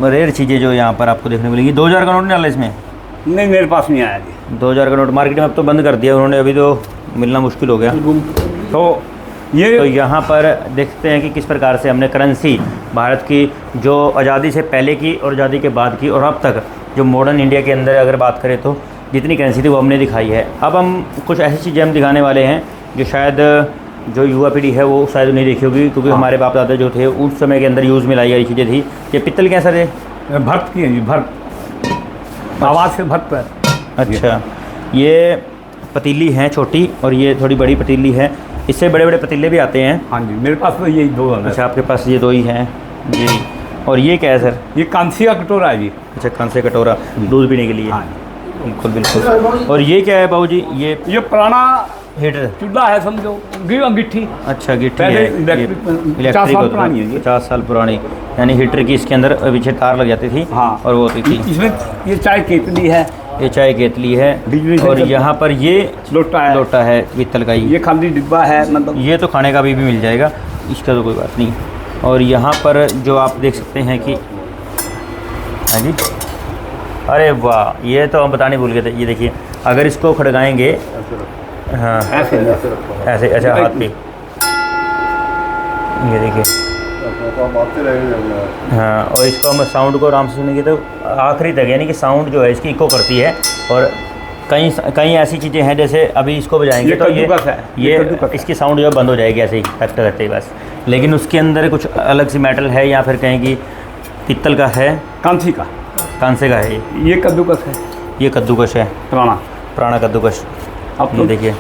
S1: रेयर चीज़ें जो यहाँ पर आपको देखने मिलेंगी। 2000 का नोट नहीं डाला इसमें?
S2: नहीं, मेरे पास नहीं आया जी।
S1: 2000 का नोट मार्केट में अब तो बंद कर दिया उन्होंने, अभी तो मिलना मुश्किल हो गया।
S2: तो ये
S1: तो यहाँ पर देखते हैं कि किस प्रकार से हमने करेंसी भारत की जो आज़ादी से पहले की और आज़ादी के बाद की और अब तक जो मॉडर्न इंडिया के अंदर अगर बात करें तो जितनी करेंसी थी वो हमने दिखाई है। अब हम कुछ ऐसी चीज़ें हम दिखाने वाले हैं जो शायद जो युवा पीढ़ी है वो शायद नहीं देखी होगी, क्योंकि हमारे बाप दादा जो थे उस समय के अंदर यूज़ में लाई गई चीज़ें थी। ये पित्तल के सर है?
S2: भर्त की है जी, भर्त। आवाज़ से भर्त है।
S1: अच्छा, ये पतीली है छोटी, और ये थोड़ी बड़ी पतीली है। इससे बड़े बड़े पतीले भी आते हैं।
S2: हाँ जी, मेरे पास तो यही 2 है।
S1: अच्छा, आपके पास ये 2 ही हैं जी। और ये क्या है सर?
S2: ये कांसी का कटोरा है जी।
S1: अच्छा, कांसे कटोरा दूध पीने के लिए।
S2: हाँ,
S1: बिल्कुल बिल्कुल। और ये क्या है बाबूजी?
S2: ये पुराना
S1: हीटर?
S2: चूल्हा है, समझो, गिट्टी।
S1: अच्छा, गिट्टी
S2: पहले
S1: है।
S2: इलेक्ट्रिक 50
S1: इलेक्ट्रिक
S2: साल
S1: होता
S2: पुरानी है
S1: है,
S2: ये।
S1: 50 साल पुरानी। यानी हीटर की इसके अंदर पीछे तार लग जाती थी।
S2: हाँ।
S1: और वो होती थी।
S2: इसमें ये चाय केतली है,
S1: ये चाय केतली है।
S2: बिजली से
S1: और
S2: चलती।
S1: यहाँ पर ये
S2: लोटा है,
S1: लोटा है पीतल का ही।
S2: ये खाली डिब्बा है, मतलब
S1: ये तो खाने का भी मिल जाएगा, इसका तो कोई बात नहीं। और यहाँ पर जो आप देख सकते हैं कि, हाँ जी, अरे वाह, ये तो हम बताने भूल गए थे। ये देखिए, अगर इसको खड़काएंगे, हाँ
S2: ऐसे
S1: ऐसे, अच्छा हाथ पे, ये देखिए,
S4: तो हम आपसे रहेंगे।
S1: हाँ। और इसको हम साउंड को आराम से सुनेंगे तो आखिरी तक, यानी कि साउंड जो है इसकी इको करती है। और कई कई ऐसी चीज़ें हैं, जैसे अभी इसको बजाएंगे
S2: ये
S1: तो
S2: कद्दूकस है, ये कद्दूकस है।
S1: इसकी साउंड जो है बंद हो जाएगी ऐसे ही टक करते ही बस। लेकिन उसके अंदर कुछ अलग सी मेटल है, या फिर कहें कि पित्तल का है,
S2: कांसी का,
S1: कांसे का है।
S2: ये कद्दूकस है,
S1: ये कद्दूकश है, पुराना कद्दूकश।
S2: अब
S1: ये देखिए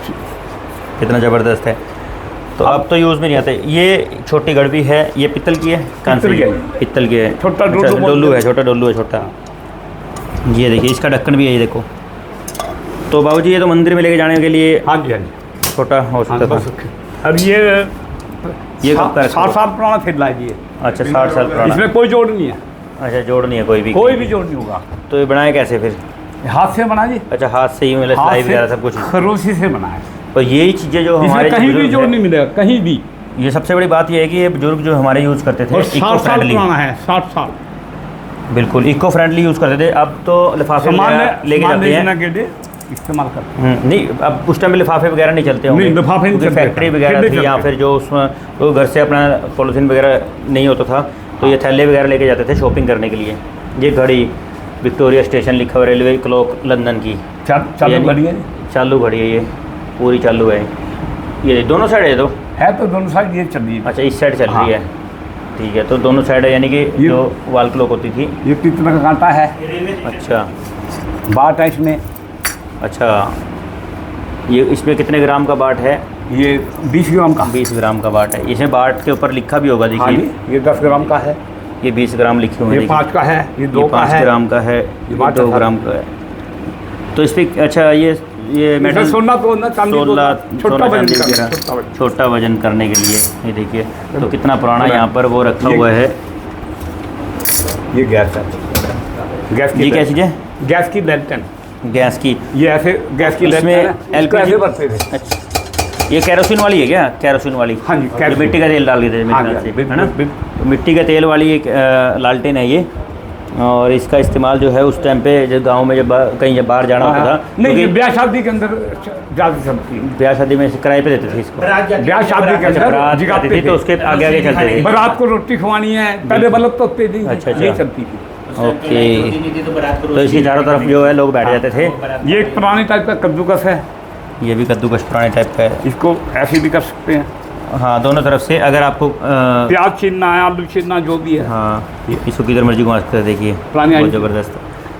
S1: कितना ज़बरदस्त है। तो अब तो यूज़ में नहीं आते। ये छोटी गड़बी है, ये पित्तल की है, कांसे
S2: पित्तल की है।
S1: पित्तल की है।
S2: छोटा
S1: अच्छा,
S2: डोलू
S1: डोलू है, छोटा डोलू है, छोटा। ये देखिए, इसका ढक्कन भी है, ये देखो। तो बाबूजी ये तो मंदिर में लेके जाने के लिए
S2: हाँ जी, हाँ जी,
S1: छोटा हो सकता
S2: हाँ,
S1: था।
S2: बस अब ये
S1: कब का
S2: 60 साल पुराना थैला है ये।
S1: अच्छा 60 साल पुराना।
S2: इसमें कोई जोड़ नहीं है,
S1: अच्छा जोड़ नहीं है कोई भी
S2: जोड़ नहीं होगा।
S1: तो ये बनाए कैसे फिर?
S2: हाथ से बना जी,
S1: अच्छा हाथ से ही मतलब सिलाई वगैरह सब कुछ।
S2: खरोसी से बना है।
S1: और यही चीज़ें जो हमारे
S2: इसमें कहीं भी
S1: बुजुर्ग
S2: जोड़
S1: हैं,
S2: नहीं मिलेगा, कहीं भी।
S1: ये सबसे बड़ी बात ये है कि ये बुजुर्ग जो हमारे यूज़ करते थे
S2: और
S1: इको
S2: 60 साल
S1: फ्रेंडली,
S2: पुराना है, 60 साल।
S1: बिल्कुल इको फ्रेंडली यूज़ करते थे। अब तो लिफाफे वगैरह लेके जाते हैं
S2: के लिए इस्तेमाल करते हैं।
S1: नहीं, अब उस टाइम में लिफाफे वगैरह नहीं चलते होंगे,
S2: नहीं, लिफाफे नहीं
S1: क्योंकि
S2: चलते।
S1: फैक्ट्री वगैरह
S2: नहीं
S1: थी या
S2: चलते।
S1: फिर जो उसमें तो घर से अपना पॉलिथीन वगैरह नहीं होता था, तो ये थैले वगैरह लेके जाते थे शॉपिंग करने के लिए। ये घड़ी विक्टोरिया स्टेशन लिखा हुआ, रेलवे क्लॉक लंदन की
S2: चालू
S1: यानी-
S2: घड़ी है,
S1: चालू घड़ी है, ये पूरी चालू है। ये दोनों साइड है
S2: तो दोनों साइड ये चल रही है।
S1: अच्छा इस साइड चल
S2: हाँ।
S1: रही है, ठीक है। तो दोनों साइड है, यानी कि
S2: ये-
S1: जो वाल क्लॉक होती थी।
S2: ये कितना का कांटा है,
S1: अच्छा
S2: बाट है इसमें।
S1: अच्छा, ये इसमें कितने ग्राम का बाट है?
S2: ये 20 ग्राम का।
S1: 20 ग्राम का बाट है। इसमें बाट के ऊपर लिखा भी होगा,
S2: हाँ
S1: देखिए
S2: जी, ये 10 ग्राम का है,
S1: ये 20 ग्राम लिखे हुए
S2: ये
S1: हैं।
S2: 5 का है, ये 2 का
S1: 5
S2: है।
S1: ग्राम का है, ये
S2: बाट
S1: 2
S2: 18
S1: ग्राम का है। तो इस पर अच्छा ये मेटल
S2: सोना तो ना चांदी तो
S1: 16
S2: छोटा
S1: सोना
S2: वजन
S1: चांदी
S2: करना,
S1: वगैरह,
S2: छोटा वजन।
S1: छोटा वजन करने के लिए। ये देखिए तो कितना पुराना
S2: ये-
S1: यहाँ पर वो रखा
S2: ये-
S1: हुआ है।
S2: ये गैस है, गैस की
S1: ये क्या
S2: लैंटर्न।
S1: चीज़ है?
S2: गैस की लैंटर्न।
S1: गैस की।
S2: ये ऐसे गैस की
S1: इसमें
S2: लैंटर्न है, इसको ऐसे भरते थे।
S1: अच्छा, ये केरोसिन वाली है क्या? केरोसिन वाली?
S2: हाँ जी,
S1: ये
S2: केरोसिन।
S1: मिट्टी का तेल डाल देते थे
S2: हाँ
S1: मेरे
S2: जी,
S1: ख्याल से,
S2: बिल्कुल,
S1: है ना?
S2: बिल्कुल।
S1: तो मिट्टी का तेल वाली एक लालटेन है ये, और इसका इस्तेमाल जो है उस टाइम पे जब गांव में जब कहीं जब बाहर जाना होता था,
S2: नहीं, ये
S1: क्योंकि
S2: ब्याह शादी के अंदर ज़्यादा चलती है।
S1: ब्याह शादी में किराए पे देते थे इसको।
S2: ब्याह शादी के
S1: अच्छा,
S2: अंदर
S1: बारात
S2: जगाते
S1: जाती थी तो उसके आगे आगे चलते थे।
S2: बारात को रोटी खवानी है, पहले बल्ब तो होते थी,
S1: अच्छा,
S2: ये
S1: अच्छा।
S2: चलती थी।
S1: ओके,
S3: तो बारात को
S1: तो इसकी चारों तरफ जो है लोग बैठ जाते थे।
S2: ये एक पुराने टाइप का कद्दूकस है,
S1: ये भी कद्दूकस पुराने टाइप का है।
S2: इसको ऐसे भी कर सकते हैं।
S1: हाँ, दोनों तरफ से अगर आपको
S2: प्याज छीनना है, आलू छीनना, जो भी है।
S1: हाँ, इसको किधर मर्जी घुमा सकते हैं, देखिए
S2: पुरानी
S1: बहुत
S2: आई-
S1: ज़बरदस्त।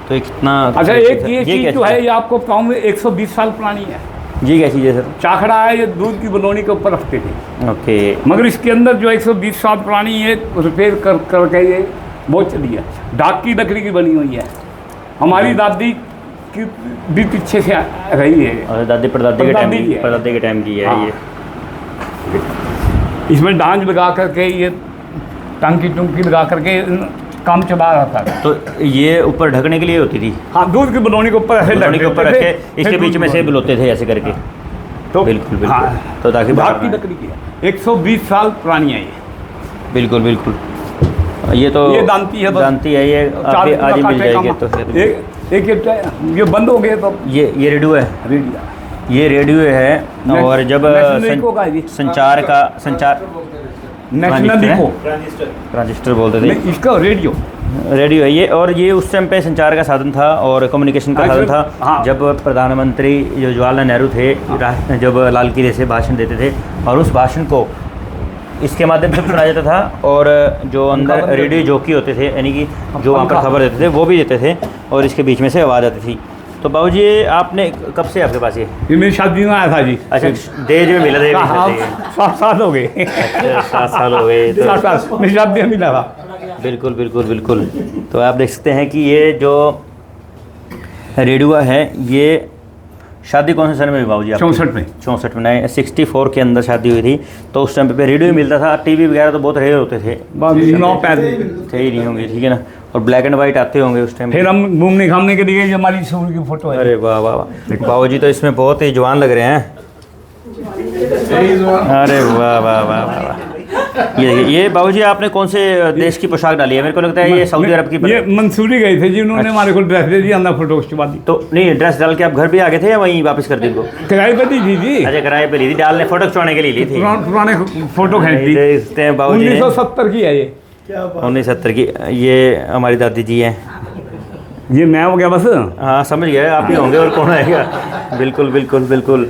S1: तो ये कितना
S2: अच्छा, एक ये
S1: क्या
S2: चीज़ जो है, ये आपको बताऊँ 120 साल पुरानी है।
S1: ये क्या चीज़ है सर?
S2: चाखड़ा है, ये दूध की बनोनी के ऊपर रखते थे,
S1: ओके,
S2: मगर इसके अंदर जो 120 साल पुरानी है, रिपेयर कर करके ये बहुत चली है। डाक की लकड़ी की बनी हुई है, हमारी दादी की भी पीछे से रही है।
S1: और दादी परदादी के टाइम
S2: परदादी की
S1: की,
S2: है।
S1: परदादी के टाइम की है
S2: हाँ।
S1: ये।
S2: इसमें डांज लगा करके, ये टंकी टुंकी लगा करके काम चला रहा था।
S1: तो ये ऊपर ढकने के लिए होती थी,
S2: हाँ, दूध की बनोनी के ऊपर ऐसे
S1: बलौनी के ऊपर रख के
S2: फिर
S1: इसके बीच
S2: दूध
S1: में से
S2: बनोनी।
S1: बुलोते थे ऐसे करके।
S2: तो
S1: बिल्कुल बिल्कुल।
S2: हाँ,
S1: तो ताकि
S2: डाक
S1: बाहर
S2: की
S1: ना आए।
S2: लकड़ी की है, 120 साल पुरानी है ये।
S1: बिल्कुल बिल्कुल। ये तो
S2: ये दांती है बस।
S1: दांती है, ये
S2: चार
S1: अभी
S2: दिन
S1: आज ही
S2: का
S1: मिल
S2: काटे
S1: जाएगी।
S2: का
S1: तो
S2: मा- एक ये बंद हो गए तो
S1: ये रेडियो है,
S2: रेडियो
S1: ये रेडियो है। और जब
S2: नेशनल इको का है ये।
S1: संचार
S2: नेशनल इको,
S1: ट्रांजिस्टर बोलते थे,
S2: नहीं, इसका रेडियो।
S1: रेडियो है ये। और ये उस टाइम पे संचार का साधन था और कम्युनिकेशन का साधन था।
S2: हाँ।
S1: जब प्रधानमंत्री जो जवाहरलाल नेहरू थे, जब लाल किले से भाषण देते थे, और उस भाषण को इसके माध्यम से सुना जाता था। और जो अंदर रेडियो जॉकी होते थे, यानी कि जो वहाँ पर खबर देते थे, वो भी देते थे, और इसके बीच में से आवाज़ आती थी। तो बाबूजी, ये आपने कब से आपके पास ये?
S2: ये मेरी शादी में आया था जी।
S1: अच्छा, दहेज में मिला था ये?
S2: हाँ, 7 साल हो गए।
S1: अच्छा, 7 साल हो गए। तो
S2: 7 साल मेरी शादी में मिला था।
S1: बिल्कुल बिल्कुल बिल्कुल। तो आप देख सकते हैं कि ये जो रेडियो है, ये शादी कौन से सन में हुई बाबूजी?
S2: 64 में।
S1: 64 में, 64 के अंदर शादी हुई थी। तो उस टाइम पे रेडियो मिलता था, टीवी वगैरह तो बहुत रेयर होते थे,
S2: 9 पैसे।
S1: थे ही नहीं होंगे, ठीक है ना। और ब्लैक एंड वाइट आते होंगे उस टाइम।
S2: फिर हम घूमने घामने के लिए, ये हमारी सूर की फोटो है।
S1: अरे वाह वाह वाह, बाबूजी तो इसमें बहुत ही जवान लग रहे हैं। अरे वाह वाह वाह वाह वाह। ये बाबूजी, आपने कौन से देश की पोशाक डाली है? मेरे को लगता है ये सऊदी अरब की।
S2: ये मंसूरी गए थे जी, उन्होंने हमारे को ड्रेस दे दी, अंदर फोटो खिंचवा दी।
S1: तो नहीं, ड्रेस डाल के आप घर भी आ गए थे या वहीं वापस कर दी इनको?
S2: किराए पे दी थी जी,
S1: अच्छा, किराए पे ली थी, डालने फोटो खिंचवाने के लिए ली थी।
S2: पुराने फोटो खींच दी।
S1: देखते हैं बाबूजी ने
S2: 1970 की है ये।
S1: 1970 की। ये हमारी दादी जी हैं।
S2: ये मैं हो गया बस।
S1: हाँ, समझ गए, आप ही होंगे और कौन आएगा। बिल्कुल बिल्कुल बिल्कुल।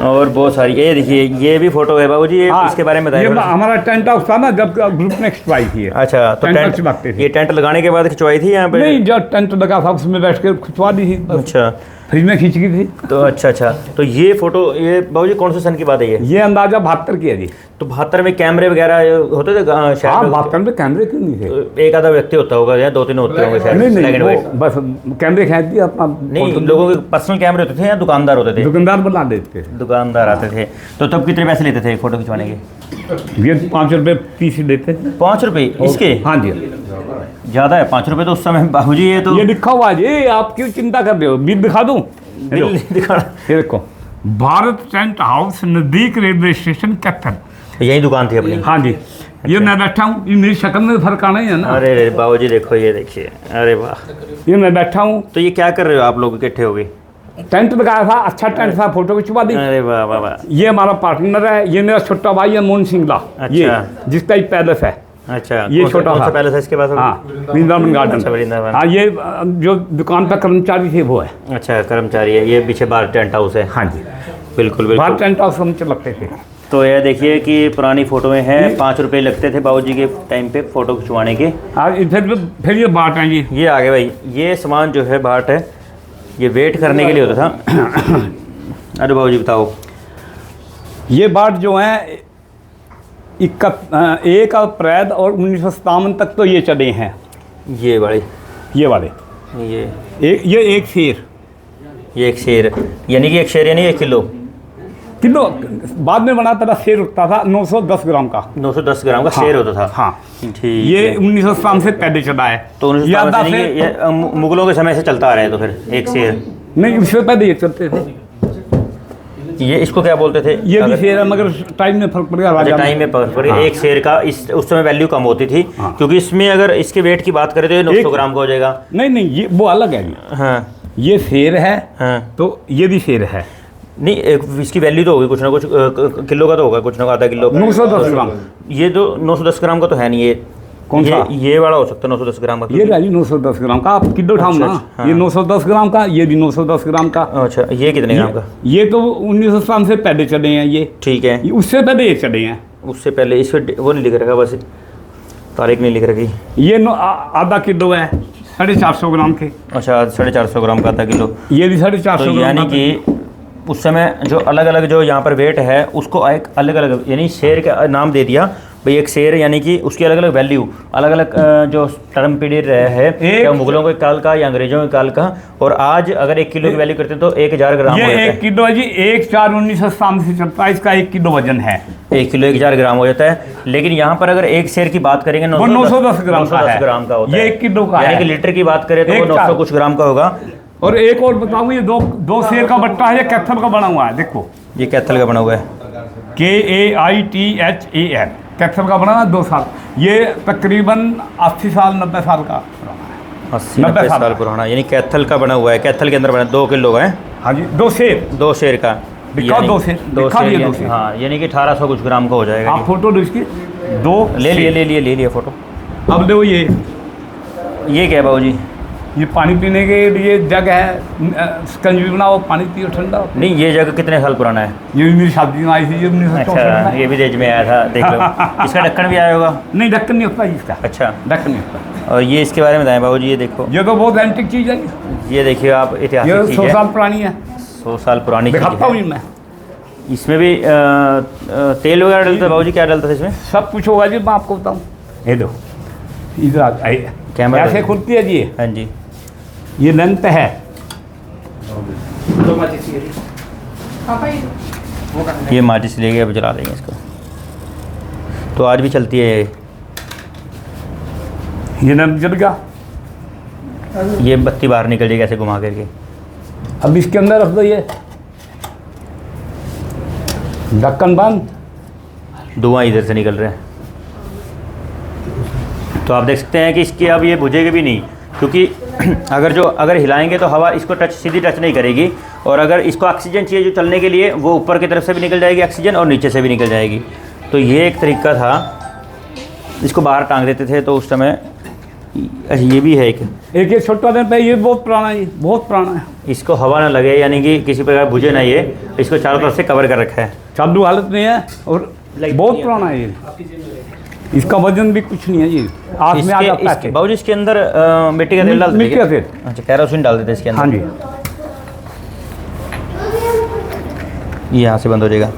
S1: और बहुत सारी, ये देखिए, ये भी फोटो है बाबूजी, ये
S2: हाँ,
S1: इसके बारे में
S2: ये
S1: बताइए।
S2: हमारा टेंट हाउस था ना, जब ग्रुप ने खिंचवाई थी ये।
S1: अच्छा, तो
S2: टेंट
S1: टेंट,
S2: खिंचवाते थे।
S1: ये टेंट लगाने के बाद खिंचवाई थी यहाँ पे?
S2: नहीं, जब टेंट लगा था उसमें बैठ के खिंचवा दी थी बस।
S1: अच्छा,
S2: फ्रिज में खींच गई थी।
S1: तो अच्छा, तो ये फोटो, ये बाबूजी कौन से सन की बात है ये?
S2: ये अंदाजा 72 की है जी।
S1: तो 72 में कैमरे वगैरह होते थे शहर
S2: हाँ
S1: में?
S2: 72 में कैमरे क्यों नहीं थे?
S1: एक आधा व्यक्ति होता होगा या 2-3 होते होंगे शायद,
S2: नहीं
S1: black
S2: नहीं,
S1: and
S2: वो
S1: white।
S2: बस कैमरे खींच दिया अपना
S1: नहीं,
S2: फोटो
S1: लोगों के पर्सनल कैमरे होते थे या दुकानदार होते थे?
S2: दुकानदार बना देते थे।
S1: दुकानदार आते थे। तो तब कितने पैसे लेते थे फोटो खिंचवाने के?
S2: ये 5 रुपये पीस देते थे।
S1: 5 रुपये इसके?
S2: हाँ जी,
S1: ज़्यादा है 5 रुपये तो उस समय बाबूजी। ये तो
S2: ये लिखा हुआ है जी, आप क्यों चिंता कर रहे हो? बिल दिखा दूँ?
S1: बिल दिखाना।
S2: ये देखो, भारत टेंट हाउस नज़दीक रेलवे स्टेशन कैथल।
S1: यही दुकान थी अपनी?
S2: हाँ जी, ये मैं बैठा हूँ, ये मेरी शक्ल में फर्क आना ही है ना।
S1: अरे बाबूजी देखो, ये देखिए, अरे वाह।
S2: ये मैं बैठा हूँ,
S1: तो ये क्या कर रहे हो आप लोग इकट्ठे हो गए?
S2: टेंट लगाया था, अच्छा टेंट था, फोटो खिंचवा दी।
S1: अरे वाह वाह वाह।
S2: ये हमारा पार्टनर है, ये मेरा छोटा भाई है मोहन सिंगला, ये
S1: अच्छा।
S2: जिसका एक पैलेस है।
S1: अच्छा,
S2: ये
S1: कौन सा-
S2: छोटा
S1: कौन सा
S2: था।
S1: पैलेस है इसके पास?
S2: हाँ, वृंदावन
S1: अच्छा,
S2: गार्डन।
S1: वृंदावन।
S2: हाँ, ये जो दुकान पर कर्मचारी थे वो है।
S1: अच्छा, कर्मचारी है। ये पीछे बार टेंट हाउस है।
S2: हाँ जी,
S1: बिल्कुल
S2: बाहर
S1: बिल्कुल।
S2: टेंट हाउस हम चलते थे।
S1: तो ये देखिए कि पुरानी फोटो में है, 5 रुपये लगते थे बाबूजी के टाइम पे फोटो खिंचवाने के।
S2: फिर ये बाट है जी,
S1: ये आगे भाई, ये सामान जो है बाट है, ये वेट करने के लिए होता था। अरे बाबूजी बताओ।
S2: ये बाट जो है 1 अप्रैल और 1957 तक तो ये चले हैं,
S1: ये बड़े,
S2: ये वाले। ये एक शेर,
S1: ये एक शेर, यानी कि एक शेर यानी 1 किलो।
S2: किलो बाद में बना था, शेर उठता था 910 ग्राम का।
S1: 910 ग्राम का
S2: हाँ,
S1: शेर होता था।
S2: हाँ,
S1: ठीक
S2: ये
S1: है।
S2: 1957 से पहले चला है।
S1: तो
S2: ये
S1: 1957
S2: आधा
S1: से नहीं,
S2: शेर-
S1: ये मुगलों के समय से चलता आ रहा है। तो फिर एक शेर,
S2: नहीं, उससे पहले ये चलते थे।
S1: ये इसको क्या बोलते थे?
S2: ये भी
S1: अगर-
S2: शेर है, मगर टाइम में फर्क पड़ गया।
S1: अच्छा,
S2: राजा
S1: टाइम में पकड़
S2: हाँ।
S1: एक शेर का उस समय वैल्यू कम होती थी।
S2: हाँ।
S1: क्योंकि इसमें अगर इसके वेट की बात करें तो ये 900 ग्राम का हो जाएगा।
S2: नहीं नहीं, ये वो अलग है ये।
S1: हाँ
S2: ये शेर है,
S1: हाँ।
S2: तो ये भी शेर है।
S1: नहीं, इसकी वैल्यू तो होगी कुछ ना कुछ, किलो का तो होगा कुछ ना कुछ, आधा किलो का।
S2: 910 ग्राम।
S1: ये तो 910 ग्राम का तो है नहीं। ये
S2: कौन सा?
S1: ये वाला हो सकता है 910 ग्राम का।
S2: ये राजी 910 ग्राम का, आप किलो उठाओ
S1: अच्छा,
S2: ना।
S1: हाँ।
S2: ये 910 ग्राम का, ये भी 910 ग्राम का।
S1: अच्छा, ये कितने ग्राम का?
S2: ये तो 1957 से पहले चले हैं ये
S1: ठीक है।
S2: उससे पहले ये चले हैं।
S1: उससे पहले इस पे वो नहीं लिख रखा, बस तारीख नहीं लिख रखी।
S2: ये आधा किलो है, 450 ग्राम के।
S1: अच्छा, 450 ग्राम का आधा किलो।
S2: ये भी 450
S1: तो
S2: ग्राम
S1: यानी
S2: का।
S1: कि उस समय जो अलग अलग जो यहाँ पर वेट है उसको एक अलग अलग, यानी शेर का नाम दे दिया भाई, एक शेर, यानी कि उसकी अलग अलग वैल्यू, अलग अलग जो टर्म पीरियड रहा है, क्या मुगलों के काल का या अंग्रेजों के काल का। और आज अगर 1 किलो की वैल्यू करते हैं तो 1000 ग्राम हो
S2: ये
S1: जाता
S2: 1
S1: है।
S2: किलो है जी, 1/4/1957 से चलता है। इसका 1 किलो वजन है।
S1: 1 किलो 1000 ग्राम हो जाता है। लेकिन यहाँ पर अगर एक शेर की बात करेंगे
S2: वो 910 ग्राम का
S1: 910
S2: है।
S1: ग्राम का होता
S2: ये
S1: है।
S2: 1 किलो का
S1: यानी
S2: है।
S1: कि लीटर की बात करें तो वो 900 कुछ ग्राम का होगा।
S2: और एक और बताऊँ, ये दो शेर का बट्टा है, ये कैथल का बना हुआ है। देखो,
S1: ये कैथल का बना हुआ है।
S2: KAITHAL, कैथल का बना हुआ है, 2 साल। ये तकरीबन 80 साल 90 साल का पुराना है।
S1: 80-90 साल पुराना, यानी कैथल का बना हुआ है। कैथल के अंदर बना 2 किलो का है।
S2: हाँ जी, 2 शेर।
S1: 2 शेर का
S2: दिखाओ,
S1: यानी
S2: 2 शेर,
S1: दो
S2: दिखा
S1: शेर
S2: दिए, 2
S1: यानी-
S2: शेर।
S1: हाँ, यानी कि 1800 कुछ ग्राम का हो जाएगा।
S2: आप फोटो दो इसकी, 2
S1: ले लिया फोटो।
S2: अब देखो,
S1: ये क्या है बाबूजी?
S2: ये पानी पीने के लिए जग है, कंजवी बनाओ, पानी पियो ठंडा।
S1: नहीं, ये जगह कितने साल पुराना है?
S2: ये भी मेरी शादी में आई थी, ये 1964
S1: अच्छा,
S2: में।
S1: ये भी देश में आया था, देख लो। इसका ढक्कन भी आया होगा।
S2: नहीं, ढक्कन नहीं होता इसका,
S1: अच्छा,
S2: ढक्कन नहीं होता।
S1: और ये इसके बारे में बताएं बाबूजी। ये देखो,
S2: ये तो बहुत एंटिक चीज़ है।
S1: ये देखिए आप,
S2: ये
S1: ऐतिहासिक चीज़
S2: 100
S1: है।
S2: साल पुरानी है।
S1: 100 साल पुरानी चीज़
S2: दिखाता हूँ
S1: है।
S2: जी मैं।
S1: इसमें भी तेल वगैरह डलता है बाबूजी? क्या डलता है इसमें?
S2: सब कुछ होगा जी, मैं आपको बताऊँ। ये दो, इधर आइए।
S1: कैमरा
S2: कैसे
S1: देखो।
S2: खुलती है जी?
S1: हाँ जी।
S2: ये लेंथ है।
S1: ये माचिस ले गए, अब जला देंगे इसको। तो आज भी चलती है
S2: ये लेंथ जल गया।
S1: ये बत्ती बाहर निकल जाएगी ऐसे घुमा करके।
S2: अब इसके अंदर रख दो, ये ढक्कन बंद।
S1: धुआं इधर से निकल रहा है। तो आप देख सकते हैं कि इसकी अब ये बुझेगी भी नहीं, क्योंकि अगर हिलाएंगे तो हवा इसको सीधी टच नहीं करेगी। और अगर इसको ऑक्सीजन चाहिए जो चलने के लिए, वो ऊपर की तरफ से भी निकल जाएगी ऑक्सीजन और नीचे से भी निकल जाएगी। तो ये एक तरीका था। इसको बाहर टांग देते थे तो उस समय। ये भी है एक
S2: ये छोटा दिन पे, ये बहुत पुराना है, ये बहुत पुराना है।
S1: इसको हवा ना लगे, यानी कि किसी प्रकार बुझे ना, ये इसको चारों तरफ से कवर कर रखा है।
S2: चालू हालत में है और बहुत पुराना है ये। इसका वजन भी कुछ नहीं है जी, आँख में आ जाता है।
S1: बाबूजी इसके अंदर मिट्टी का तेल डाल देते
S2: मिट्टी का तेल।
S1: अच्छा, कैरोसिन डाल देते इसके अंदर।
S2: हाँ जी।
S1: ये यहाँ से बंद हो जाएगा।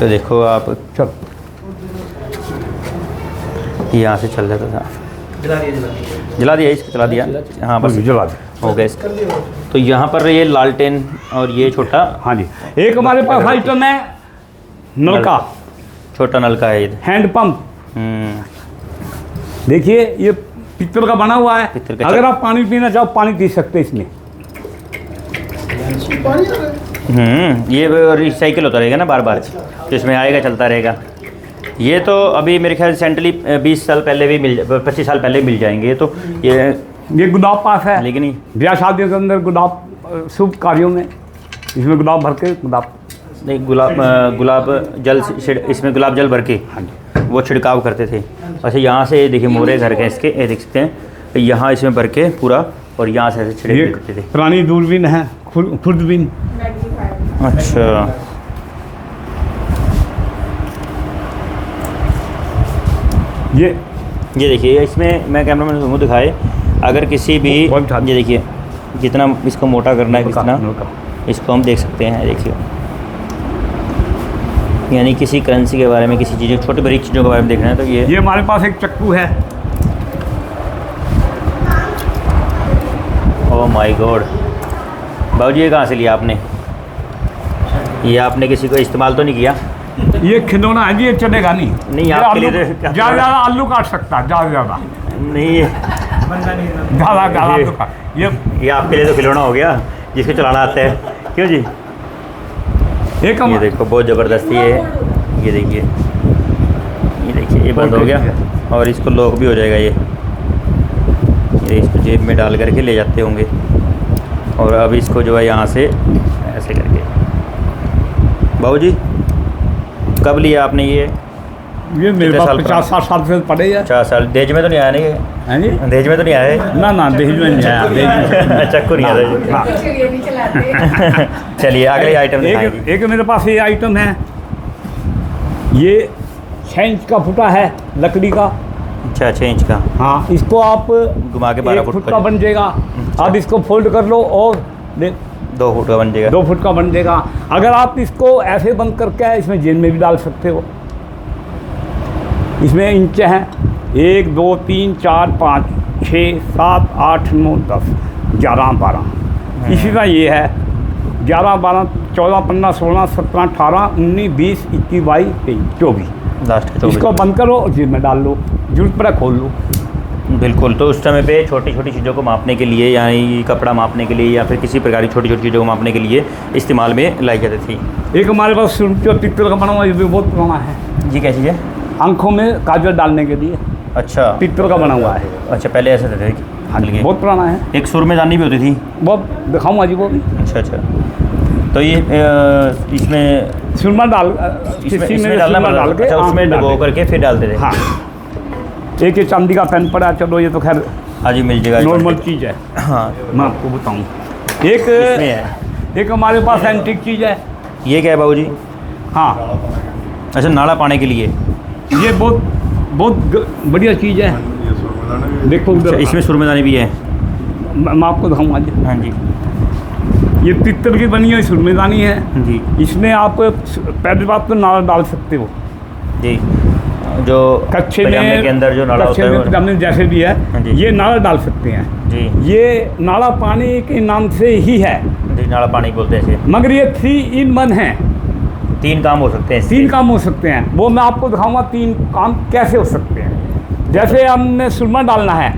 S1: तो देखो आप,
S2: चल
S1: यहाँ से चल जाता था,
S3: जला दिया
S1: जला दिया इसको, चला दिया, हाँ बस
S2: जला दे।
S1: हो गया इसका। तो यहाँ पर ये लालटेन और ये छोटा,
S2: हाँ जी, एक हमारे पास आइटम है नलका,
S1: छोटा नलका है ये।
S2: हैंड-पंप। देखिए ये पित्तल का बना हुआ है,
S1: पित्तल का।
S2: अगर आप पानी पीना चाहो पानी पी सकते हैं इसमें।
S1: ये रिसाइकिल होता रहेगा ना बार बार, तो इसमें आएगा चलता रहेगा। ये तो अभी मेरे ख्याल से सेंटली 20 साल पहले भी 25 साल पहले मिल जाएंगे। तो
S2: ये गुलाब पास है,
S1: लेकिन
S2: ब्याह शादियों के अंदर गुलाब, शुभ कार्यों में इसमें गुलाब भर के, गुलाब
S1: नहीं, गुलाब जल इसमें गुलाब जल भर के वो छिड़काव करते थे। अच्छा, यहाँ से देखिए मोरे घर के इसके, ये देख सकते हैं, यहाँ इसमें भर के पूरा, और यहाँ से ऐसे छिड़क देते थे।
S2: पुरानी दूरबीन है, खुर्दबीन।
S1: अच्छा,
S2: ये
S1: देखिए इसमें मैं कैमरा मैन मुँह दिखाए, अगर किसी भी, ये देखिए जितना इसको मोटा करना है कितना, इसको हम देख सकते हैं। देखिए यानी किसी करेंसी के बारे में, किसी चीज़ों, छोटी बड़ी चीज़ों के बारे में देखना है तो ये
S2: हमारे पास एक चक्कू है।
S1: ओह माय गॉड, बाबूजी ये कहाँ से लिया आपने? ये आपने किसी को इस्तेमाल तो नहीं किया?
S2: ये खिलौना है जी, ये चलेगा नहीं।
S1: नहीं, आपके लिए तो
S2: ज़्यादा आलू काट सकता है, ज़्यादा
S1: नहीं, ये
S2: आलू काट।
S1: ये आपके लिए तो खिलौना हो गया जिसको चलाना आता है, क्यों जी?
S2: एक
S1: ये देखो बहुत ज़बरदस्ती है, ये देखिए, ये बंद हो गया और इसको लॉक भी हो जाएगा। ये इसको जेब में डाल करके ले जाते होंगे, और अब इसको जो है यहाँ से ऐसे करके। बाबूजी कब लिया आपने ये
S2: मेरे पास 50-60 साल से पड़े हैं।
S1: 4 साल। दहेज में तो नहीं आया नहीं?
S2: हैं जी,
S1: दहेज में तो नहीं आया?
S2: ना दहेज में नहीं आया,
S1: चक्कू नहीं आया।
S2: हाँ।
S1: चलिए अगले आइटम
S2: एक मेरे पास ये आइटम है, ये 6 इंच का फुटा है लकड़ी का।
S1: अच्छा, 6 इंच का।
S2: हाँ, इसको आप
S1: घुमा के 12 फुट
S2: का बन जाएगा। आप इसको फोल्ड कर लो और
S1: 2 फुट का बन जाएगा।
S2: 2 फुट का बन जाएगा। अगर आप इसको ऐसे बंद करके इसमें जेल में भी डाल सकते हो। इसमें इंच हैं 1 2 3 4 5 6 7 8 9 10 11 12। इसी तरह ये है 11 12 14 15 16 17 18 19 20 21 22 23 24।
S1: लास्ट
S2: इसको बंद करो और जेब में डाल लो, जरूरत पड़ा खोल लो।
S1: बिल्कुल। तो उस समय पे छोटी छोटी चीज़ों को मापने के लिए, यानी कपड़ा मापने के लिए या फिर किसी प्रकार की छोटी छोटी चीज़ों को मापने के लिए इस्तेमाल में लाई जाती थी।
S2: एक हमारे पास पित्तल का बना हुआ, ये भी बहुत पुराना है
S1: जी। कैसी है?
S2: आंखों में काजल डालने के लिए।
S1: अच्छा,
S2: पित्तल का बना हुआ है।
S1: अच्छा, पहले ऐसे थे?
S2: हाँ जी, बहुत पुराना है।
S1: एक सुरमेदानी भी होती थी?
S2: बहुत दिखाऊंगा जी वो भी।
S1: अच्छा। तो ये इसमें
S2: सुरमा डाल,
S1: इसमें डालना
S2: डाल के,
S1: अच्छा, उसमें डुबो करके फिर डालते थे।
S2: हाँ, एक ये चांदी का पेन पड़ा, चलो ये तो खैर
S1: हाँ जी, मिल जाएगा,
S2: नॉर्मल चीज़ है।
S1: हाँ,
S2: मैं आपको बताऊँ,
S1: इसमें है।
S2: एक हमारे पास एंटीक चीज़ है।
S1: ये क्या है बाबूजी?
S2: हाँ,
S1: अच्छा, नाड़ा पाने के लिए।
S2: ये बहुत बढ़िया चीज़ है। देखो
S1: अच्छा, इसमें सुरमेदानी भी है।
S2: मैं आपको दिखाऊंगा जी।
S1: हाँ जी,
S2: ये पित्तल की बनी हुई सुरमेदानी है
S1: जी।
S2: इसमें आप पहली बात तो नाड़ा डाल सकते हो
S1: जी, जो
S2: कच्चे
S1: पजामे के अंदर जो नाड़ा होता है,
S2: पजामे जैसे भी
S1: हाँ
S2: है,
S1: जी।
S2: ये नाड़ा डाल सकते हैं
S1: जी।
S2: ये नाड़ा पानी के नाम से ही है,
S1: जी, नाड़ा पानी बोलते हैं इसे।
S2: मगर ये 3 in 1 है।
S1: 3 काम हो सकते हैं इससे।
S2: 3 काम हो सकते हैं, वो मैं आपको दिखाऊंगा 3 काम कैसे हो सकते हैं। जैसे हमने सुरमा डालना है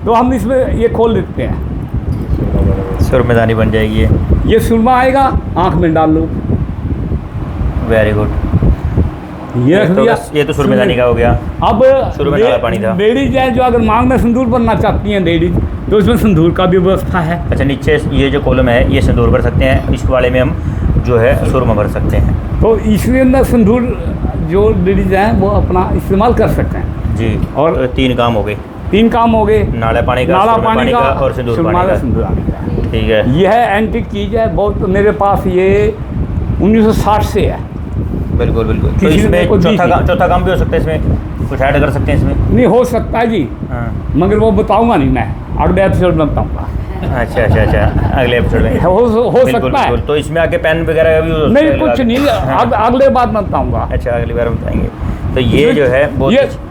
S2: तो हम इसमें ये खोल देते हैं,
S1: सुरमेदानी बन जाएगी
S2: ये सुरमा आएगा, आँख में डाल लो।
S1: Very good.
S2: ये रख दिया।
S1: ये तो सुरमेदानी का हो गया।
S2: अब
S1: शुरू में नाड़ा पानी था।
S2: लेडीज हैं जो अगर मांग में सिंदूर भरना चाहती हैं लेडीज, तो इसमें सिंदूर का भी व्यवस्था है।
S1: अच्छा, नीचे ये जो कॉलम है ये सिंदूर भर सकते हैं, इस वाले में हम जो है सुरमा भर सकते हैं।
S2: तो इसके अंदर सिंदूर जो लेडीज हैं वो अपना इस्तेमाल कर सकते हैं
S1: जी।
S2: और
S1: 3 काम हो गए।
S2: 3 काम हो गए,
S1: नाड़ा पानी का,
S2: नाड़ा
S1: सुरमा
S2: पानी का
S1: और सिंदूर पानी का।
S2: सिंदूर पानी का।
S1: ठीक है।
S2: यह एंटीक चीज़ है बहुत। मेरे पास ये 1960 से है।
S1: बिल्कुल बिल्कुल। तो
S2: किसी ने
S1: इसमें
S2: को दी
S1: चौथा काम भी हो सकता है, इसमें कुछ ऐड कर सकते हैं इसमें।
S2: नहीं हो सकता है जी,
S1: हाँ।
S2: मगर वो बताऊंगा नहीं, मैं अगले एपिसोड में बताऊंगा।
S1: अच्छा अच्छा अच्छा, अगले एपिसोड में
S2: हो
S1: बिल्कुल
S2: सकता है।
S1: बिल्कुल। तो इसमें आके पेन वगैरह का भी यूज होता
S2: नहीं
S1: है
S2: कुछ
S1: लगा-
S2: नहीं,
S1: हाँ।
S2: अगले बात मैं बताऊंगा।
S1: अच्छा, अगली बार बताएंगे। तो ये जो है बहुत
S2: ये
S1: अच्छी-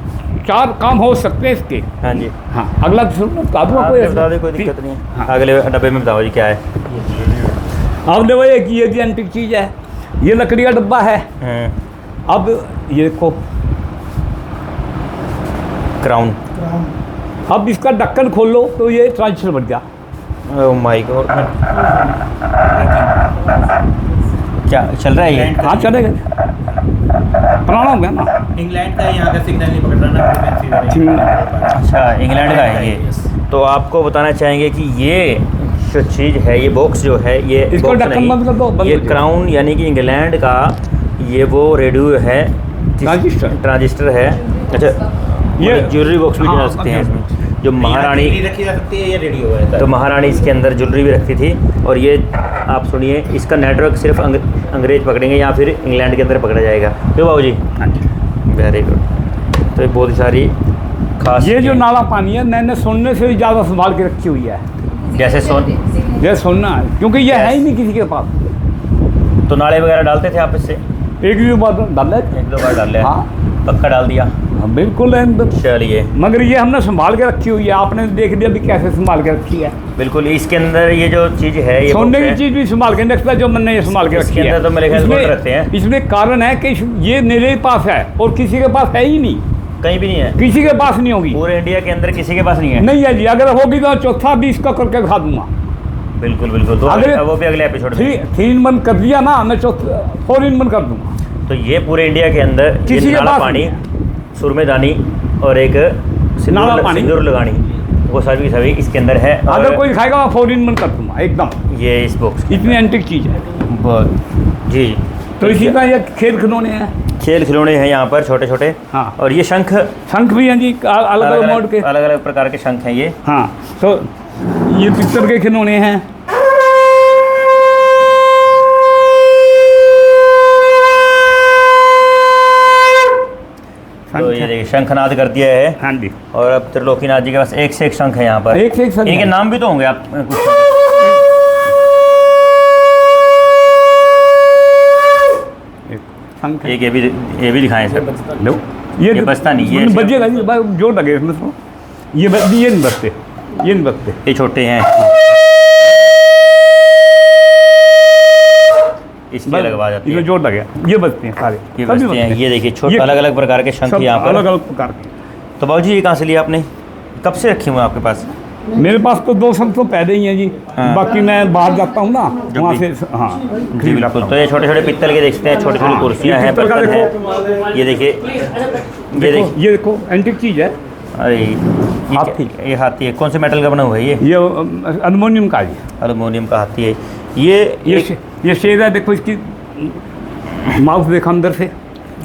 S2: 4 काम हो सकते हैं इसके।
S1: हाँ जी,
S2: हाँ, अगला बता दूंगा,
S1: आप
S2: कोई
S1: बता दे, कोई
S2: ठीक।
S1: दिक्कत नहीं है।
S2: हाँ।
S1: अगले डब्बे में बताओ जी क्या है।
S2: अब देखो एक ये भी एंटीक चीज़ है, ये लकड़ी का डब्बा है। अब ये देखो,
S1: क्राउन।
S2: अब इसका ढक्कन खोल लो तो ये ट्रांजिस्टर बन गया।
S1: ओह माय गॉड, क्या चल रहा है ये?
S2: हाँ चलेगा, पुराना हो गया ना।
S3: इंग्लैंड का यहाँ का सिग्नल नहीं पकड़ रहा ना फ्रीक्वेंसी वाले।
S1: अच्छा, इंग्लैंड का है ये। तो आपको बताना चाहेंगे कि ये जो चीज़ है, ये बॉक्स जो है, ये
S2: इसको
S1: बॉक्स
S2: ढक्कन
S1: नहीं,
S2: बंद कर दो, बंद
S1: ये
S2: हो जाएगा।
S1: क्राउन यानी कि इंग्लैंड का ये वो रेडियो है, ट्रांजिस्टर है। अच्छा,
S2: ये
S1: ये ज्वेलरी बॉक्स भी
S2: हाँ,
S1: डाल सकते हैं
S2: मतलब-
S1: इसमें। जो महारानी,
S3: रखी जा सकती है, ये रेडियो है।
S1: तो महारानी इसके अंदर ज्वेलरी भी रखती थी। और ये आप सुनिए, इसका नेटवर्क सिर्फ अंग्रेज पकड़ेंगे या फिर इंग्लैंड के अंदर पकड़ा जाएगा। क्यों बाबू जी?
S2: हाँ जी।
S1: Very good. तो ये बहुत ही सारी खास
S2: ये जो
S1: चीज़ें।
S2: नाला पानी है, मैंने सोने से भी ज़्यादा संभाल के रखी हुई है।
S1: जैसे सोन,
S2: ये सोना है, क्योंकि ये है ही नहीं किसी के पास।
S1: तो नाले वगैरह डालते थे आप इससे?
S2: एक भी बार डाल ले।
S1: 1-2 बार डाल लिया,
S2: हाँ
S1: पक्का डाल दिया।
S2: हाँ, बिल्कुल है।
S1: चलिए,
S2: मगर ये हमने संभाल के रखी हुई है, आपने देख लिया भी कैसे संभाल के रखी है।
S1: बिल्कुल। इसके अंदर ये जो चीज़ है, ये
S2: सोने
S1: box
S2: की
S1: है।
S2: चीज़ भी संभाल के रखता है, जो मैंने ये संभाल के
S1: इसके
S2: रखी है।
S1: अंदर तो मेरे ख्याल से
S2: इसमें-
S1: गोल्ड रखते हैं।
S2: इसमें कारण है कि ये मेरे पास है और किसी के पास है ही नहीं,
S1: कहीं भी नहीं है,
S2: किसी के पास नहीं होगी।
S1: पूरे इंडिया के अंदर किसी के पास नहीं है।
S2: नहीं है जी, अगर होगी तो चौथा भी इसका करके दिखा दूंगा।
S1: बिल्कुल बिल्कुल। तो
S2: अगर-
S1: वो भी अगले एपिसोड में।
S2: 3 in 1 कर दिया ना, मैं 4 in 1 कर दूंगा।
S1: तो ये पूरे इंडिया के अंदर
S2: किसी
S1: ये
S2: के
S1: नाला
S2: पास
S1: पानी,
S2: नहीं
S1: सुरमेदानी और एक
S2: नाला पानी।
S1: सिंदूर लगानी, वो सभी सभी इसके अंदर है। और
S2: अगर कोई दिखाएगा मैं 4 in 1 कर दूंगा एकदम।
S1: ये इस बॉक्स
S2: इतनी एंटिक चीज़ है।
S1: जी।
S2: तो इसी का ये खेल खिलौने हैं।
S1: खेल खिलौने हैं यहाँ पर छोटे छोटे।
S2: हाँ।
S1: और ये शंख,
S2: शंख भी हैं जी, अलग अलग मोड के।
S1: अलग अलग प्रकार के शंख हैं ये।
S2: हाँ, तो ये पिक्चर के खिलौने हैं।
S1: तो ये देखिए, शंखनाद कर दिया है।
S2: हाँ जी।
S1: और अब त्रिलोकीनाथ जी के पास एक से एक शंख है यहाँ पर।
S2: एक से एक शंख
S1: इनके
S2: है।
S1: नाम भी तो होंगे आप कुछ?
S2: शंख है।
S1: एक ये भी दिखाएं सर।
S2: लो,
S1: ये बजता नहीं, ये ऐसे-
S2: बजेगा जी, जोर लगे इसमें तो। ये नहीं बजते, ये नहीं बजते।
S1: ये छोटे हैं, इसके लगवा जाती है।
S2: इसमें जोर लगे, ये बजते हैं सारे।
S1: ये
S2: सभी
S1: बजते हैं। ये देखिए, छोटे
S2: ये
S1: अलग अलग प्रकार के शंख
S2: सब
S1: यहाँ पर।
S2: अलग अलग प्रकार के।
S1: तो बाबू जी, ये कहाँ से लिया आपने? कब से रखे हुए हैं आपके पास?
S2: मेरे पास तो 2 शंख तो पहले ही हैं जी।
S1: हाँ।
S2: बाकी मैं बाहर जाता हूँ ना, वहाँ
S1: भी।
S2: से हाँ
S1: जी बिल्कुल। तो ये छोटे छोटे पित्तल के देखते हैं, छोटी छोटी
S2: हाँ,
S1: कुर्सियाँ
S2: ये
S1: हैं,
S2: पित्तल का
S1: बर्तन
S2: देखो।
S1: हैं। ये देखिए, ये
S2: देखो,
S1: देखिए,
S2: ये देखो एंटिक चीज़ है।
S1: अरे
S2: हाथी।
S1: ये हाथी है। कौन से मेटल का बना हुआ है ये?
S2: ये एल्युमिनियम का है।
S1: एल्युमिनियम का हाथी है ये।
S2: ये शेर है, देखो इसकी माउस देखो अंदर से।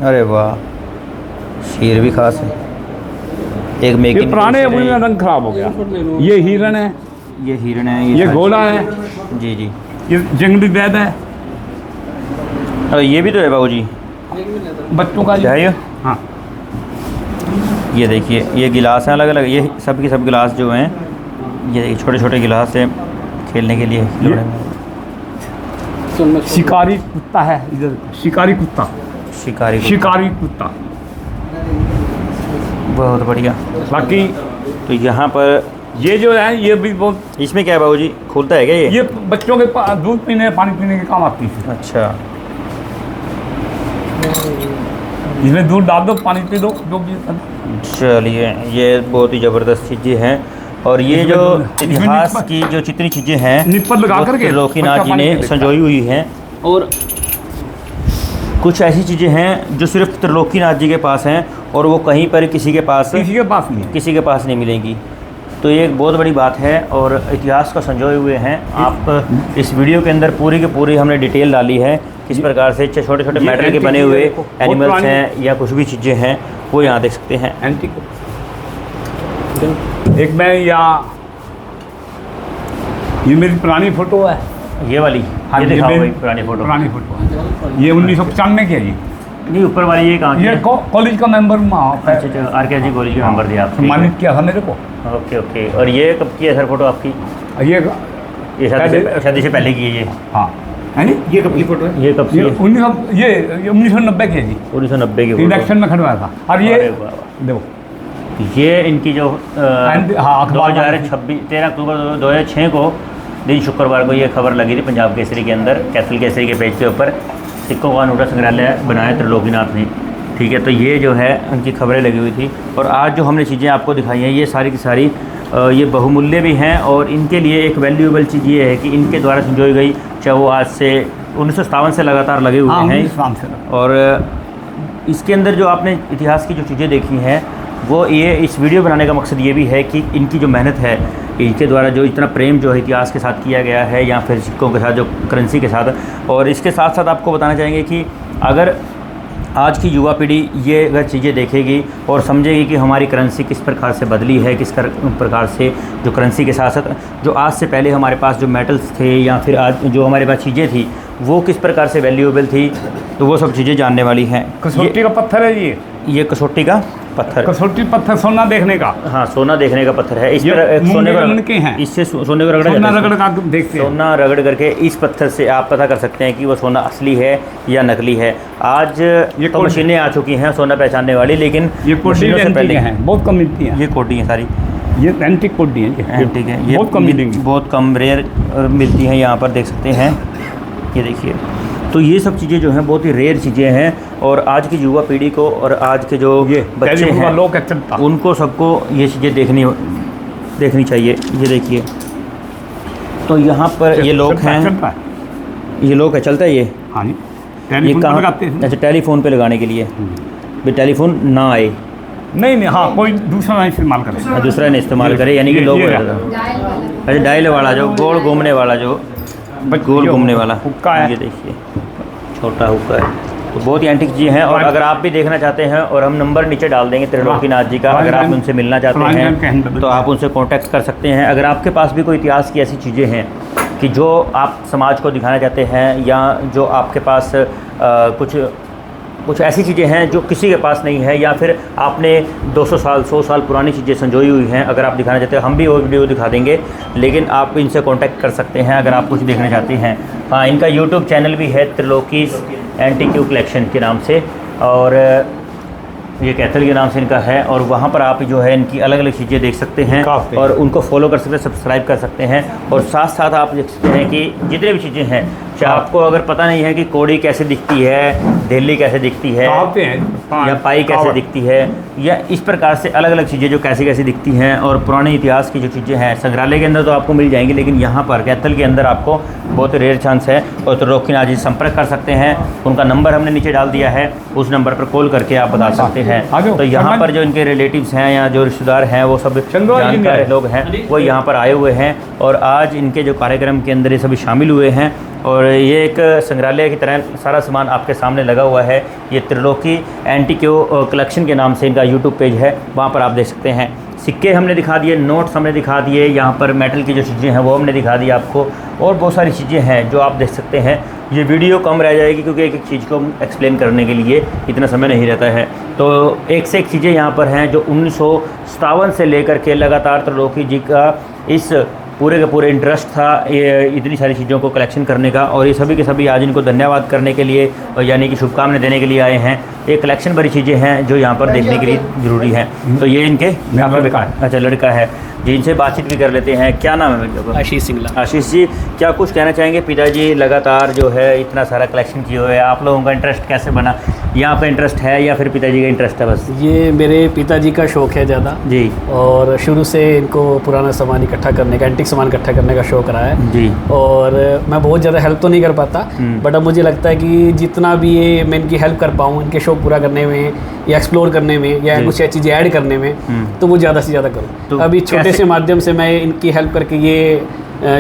S1: अरे वाह, शेर भी खास है। एक
S2: ये
S1: मेकिंग
S2: पुराने में रंग खराब हो गया। ये हिरन है,
S1: ये हिरण है,
S2: ये
S1: सारी
S2: घोड़ा है,
S1: चीज़। जी जी।
S2: ये जंगली बैद है,
S1: और ये भी तो है बाबू जी,
S2: बच्चों का
S1: है ये?
S2: हाँ।
S1: ये देखिए, ये गिलास हैं अलग अलग। ये सब के सब गिलास जो हैं, ये देखिए छोटे छोटे गिलास हैं खेलने के लिए खिलौने में।
S2: शिकारी कुत्ता है इधर, शिकारी कुत्ता,
S1: शिकारी को-
S2: शिकारी कुत्ता।
S1: बहुत बढ़िया।
S2: बाकी
S1: तो यहाँ पर
S2: ये जो है, ये भी बहुत,
S1: इसमें क्या है बाबू जी, खुलता है क्या ये?
S2: ये बच्चों के दूध पीने पानी पीने के काम आती है।
S1: अच्छा,
S2: इसमें दूध डाल दो, पानी पी दो, जो भी।
S1: चलिए, ये बहुत ही ज़बरदस्त चीज़ें हैं। और ये
S2: इसमें
S1: जो
S2: इसमें
S1: इतिहास
S2: निप्पल-
S1: की जो जितनी चीज़ें हैं,
S2: निप्पल लगा
S1: वो
S2: करके
S1: त्रिलोकीनाथ
S2: बच्चा
S1: जी
S2: पानी
S1: ने
S2: पी लेता है।
S1: संजोई हुई हैं। और कुछ ऐसी चीज़ें हैं जो सिर्फ त्रिलोकीनाथ जी के पास हैं और वो कहीं पर किसी के पास
S2: किसी के पास नहीं
S1: मिलेंगी। तो ये एक बहुत बड़ी बात है और इतिहास को संजोए हुए हैं। आप इस वीडियो के अंदर पूरी की पूरी हमने डिटेल डाली है, किस प्रकार से छोटे छोटे
S2: ये
S1: मेटल के
S2: एंटीक
S1: बने
S2: चीज़ें
S1: हुए
S2: देखो, बहुत
S1: एनिमल्स
S2: पुरानी-
S1: हैं या कुछ भी चीज़ें हैं, वो यहाँ देख सकते हैं।
S2: एंटीक। एक मैं ये मेरी पुरानी फोटो है।
S1: ये वाली,
S2: हाँ,
S1: ये दिखाओ
S2: मेरी
S1: भाई पुरानी फोटो।
S2: पुरानी फोटो है। ये 1995 की है जी।
S1: नहीं ऊपर वाली ये कहाँ की
S2: ये
S1: है?
S2: कॉलेज का मेंबर वहाँ पे
S1: अच्छा आरकेएसजी कॉलेज का नंबर दिया आपने।
S2: सम्मानित किया था मेरे को।
S1: Okay okay. और ये कब की है सर फोटो आपकी?
S2: ये
S1: ये शादी से पहले की है ये?
S2: हाँ है नी?
S3: ये कब की फोटो है?
S1: ये कब की
S2: ये
S1: है?
S2: 1990 की है जी।
S1: 1990 की फोटो।
S2: इलेक्शन में खड़वाया था। और ये
S1: अरे वाह वाह।
S2: देखो
S1: ये इनकी जो
S2: हाँ, अखबार में
S1: 2026 13 अक्टूबर 2006 को दिन शुक्रवार को ये खबर लगी थी पंजाब केसरी के अंदर, कैथल केसरी के पेज के ऊपर, सिक्कों का अनूठा संग्रहालय बनाया त्रिलोकीनाथ ने। ठीक है, तो ये जो है उनकी खबरें लगी हुई थी। और आज जो हमने चीज़ें आपको दिखाई हैं ये सारी की सारी ये बहुमूल्य भी हैं, और इनके लिए एक वैल्यूएबल चीज़ ये है कि इनके द्वारा संजोई गई, चाहे वो आज से 1957 से लगातार लगे हुए हैं।
S2: शाम से
S1: और इसके अंदर जो आपने इतिहास की जो चीज़ें देखी हैं वो ये इस वीडियो बनाने का मकसद ये भी है कि इनकी जो मेहनत है, इनके द्वारा जो इतना प्रेम जो है इतिहास के साथ किया गया है या फिर सिक्कों के साथ, जो करेंसी के साथ। और इसके साथ साथ आपको बताना चाहेंगे कि अगर आज की युवा पीढ़ी ये अगर चीज़ें देखेगी और समझेगी कि हमारी करेंसी किस प्रकार से बदली है, किस प्रकार से जो करेंसी के साथ साथ जो आज से पहले हमारे पास जो मेटल्स थे या फिर आज जो हमारे पास चीज़ें थी वो किस प्रकार से वैल्यूएबल थी, तो वो सब चीज़ें जानने वाली हैं।
S2: कसौटी का पत्थर है
S1: ये कसौटी का पत्थर,
S2: कसौटी पत्थर सोना देखने का।
S1: हाँ सोना देखने का पत्थर है। इस
S2: ये
S1: पर सोने
S2: मुंगेर के हैं।
S1: इससे सोने को रगड़ा
S2: सोना
S1: जाता है।
S2: रगड़ का देखते हैं।
S1: सोना रगड़ करके इस पत्थर से आप पता कर सकते हैं कि वो सोना असली है या नकली है। आज ये तो मशीनें आ चुकी हैं सोना पहचानने वाली, लेकिन
S2: ये कोडी
S1: मशीनों से पहले
S2: हैं, बहुत कम मिलती हैं।
S1: ये कोडी हैं सारी,
S2: ये एंटीक कोडी है।
S1: एंटीक है, ये
S2: बहुत कम मिलेंगी,
S1: बहुत कम रेयर मिलती हैं। यहाँ पर देख सकते हैं, ये देखिए। तो ये सब चीज़ें जो हैं बहुत ही रेयर चीज़ें हैं, और आज की युवा पीढ़ी को और आज के जो बच्चे हैं
S2: लोग चलता,
S1: उनको सबको ये चीज़ें देखनी चाहिए। ये देखिए, तो यहाँ पर ये लोग हैं, ये लोग है चलता है ये।
S2: हाँ जी,
S1: ये कहाँ? अच्छा, टेलीफोन पे लगाने के लिए भी टेलीफोन ना आए,
S2: नहीं हाँ, कोई दूसरा नहीं इस्तेमाल करे,
S1: दूसरा नहीं इस्तेमाल करे, यानी कि लोग अच्छा डायल वाला जो गोल घूमने वाला, जो गोल घूमने वाला
S2: हुक्का है।
S1: ये देखिए छोटा हुक्का है। तो बहुत ही एंटीक चीज़ें हैं। और अगर आप भी देखना चाहते हैं, और हम नंबर नीचे डाल देंगे त्रिलोकीनाथ जी का, अगर आप उनसे मिलना चाहते हैं तो आप उनसे कांटेक्ट कर सकते हैं। अगर आपके पास भी कोई इतिहास की ऐसी चीज़ें हैं कि जो आप समाज को दिखाना चाहते हैं, या जो आपके पास कुछ ऐसी चीज़ें हैं जो किसी के पास नहीं है, या फिर आपने 200 साल 100 साल पुरानी चीज़ें संजोई हुई हैं, अगर आप दिखाना चाहते हैं, हम भी वो वीडियो दिखा देंगे। लेकिन आप इनसे कांटेक्ट कर सकते हैं अगर आप कुछ देखना चाहते हैं। हाँ, इनका यूट्यूब चैनल भी है त्रिलोकीज एंटीक्यू कलेक्शन के नाम से, और ये कैथल के नाम से इनका है। और वहाँ पर आप जो है इनकी अलग अलग चीज़ें देख सकते हैं और उनको फॉलो कर सकते हैं, सब्सक्राइब कर सकते हैं। और साथ साथ आप देख सकते हैं कि जितने भी चीज़ें हैं, चाहे आपको अगर पता नहीं है कि कोड़ी कैसे दिखती है, दिल्ली कैसे दिखती है, या पाई कैसे दिखती है, या इस प्रकार से अलग अलग चीज़ें जो कैसे कैसे दिखती हैं, और पुराने इतिहास की जो चीज़ें हैं संग्रहालय के अंदर तो आपको मिल जाएंगी, लेकिन यहाँ पर कैथल के अंदर आपको बहुत रेयर चांस है। और त्रिलोकीनाथ जी संपर्क कर सकते हैं, उनका नंबर हमने नीचे डाल दिया है, उस नंबर पर कॉल करके आप बता सकते हैं। तो यहाँ पर जो इनके रिलेटिव्स हैं या जो रिश्तेदार हैं, वो सब जानकार लोग हैं, वो यहाँ पर आए हुए हैं, और आज इनके जो कार्यक्रम के अंदर ये सभी शामिल हुए हैं। और ये एक संग्रहालय की तरह सारा सामान आपके सामने लगा हुआ है। ये त्रिलोकी एंटीक्यू कलेक्शन के नाम से इनका यूट्यूब पेज है, वहाँ पर आप देख सकते हैं। सिक्के हमने दिखा दिए, नोट्स हमने दिखा दिए, यहाँ पर मेटल की जो चीज़ें हैं वो हमने दिखा दी आपको, और बहुत सारी चीज़ें हैं जो आप देख सकते हैं। ये वीडियो कम रह जाएगी क्योंकि एक एक चीज़ को एक्सप्लेन करने के लिए इतना समय नहीं रहता है। तो एक से एक चीज़ें यहाँ पर हैं जो 1957 से लेकर के लगातार त्रिलोकी जी का इस पूरे का पूरे इंटरेस्ट था ये इतनी सारी चीज़ों को कलेक्शन करने का। और ये सभी के सभी आज इनको धन्यवाद करने के लिए, यानी कि शुभकामनाएं देने के लिए आए हैं। ये कलेक्शन भरी चीज़ें हैं जो यहाँ पर देखने के लिए ज़रूरी हैं। तो ये इनके लड़का है, अच्छा लड़का है जी, इनसे बातचीत भी कर लेते हैं। क्या नाम है बेटे?
S5: आशीष सिंगला।
S1: आशीष जी, क्या कुछ कहना चाहेंगे? पिताजी लगातार जो है इतना सारा कलेक्शन किए हुए हैं, आप लोगों का इंटरेस्ट कैसे बना? यहाँ पे इंटरेस्ट है या फिर पिताजी का इंटरेस्ट है बस?
S5: ये मेरे पिताजी का शौक़ है ज़्यादा
S1: जी,
S5: और शुरू से इनको पुराना सामान इकट्ठा करने का, एंटीक सामान इकट्ठा करने का शौक़ रहा है
S1: जी।
S5: और मैं बहुत ज़्यादा हेल्प तो नहीं कर पाता, बट अब मुझे लगता है कि जितना भी ये मैं इनकी हेल्प कर पाऊँ, इनके शौक़ पूरा करने में या एक्सप्लोर करने में या कुछ चीज़ें ऐड करने में, तो वो ज़्यादा से ज़्यादा करूँ।
S1: तो
S5: अभी छोटे से माध्यम से मैं इनकी हेल्प करके ये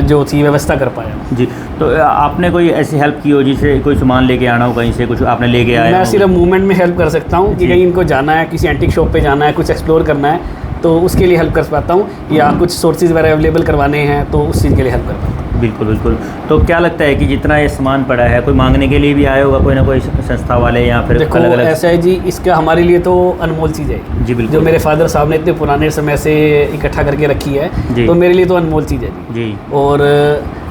S5: जो थी व्यवस्था कर पाया
S1: जी। तो आपने कोई ऐसी हेल्प की हो जिसे कोई सामान लेके आना हो, कहीं से कुछ आपने लेके आए?
S5: मैं सिर्फ मूवमेंट में हेल्प कर सकता हूँ कि कहीं इनको जाना है, किसी एंटीक शॉप पे जाना है, कुछ एक्सप्लोर करना है, तो उसके लिए हेल्प कर पाता हूँ, या कुछ सोर्सेज वगैरह अवेलेबल करवाने हैं तो उस चीज़ के लिए हेल्प कर पाता हूँ।
S1: बिल्कुल बिल्कुल। तो क्या लगता है कि जितना ये सामान पड़ा है, कोई मांगने के लिए भी आया होगा कोई ना कोई संस्था वाले या फिर
S5: देखो
S1: अलग अलग?
S5: ऐसा है जी, इसका हमारे लिए तो अनमोल चीज़ है
S1: जी बिल्कुल।
S5: जो मेरे फादर साहब ने इतने पुराने समय से इकट्ठा करके रखी है,
S1: जी।
S5: तो मेरे लिए तो अनमोल चीज़ है जी।
S1: जी
S5: और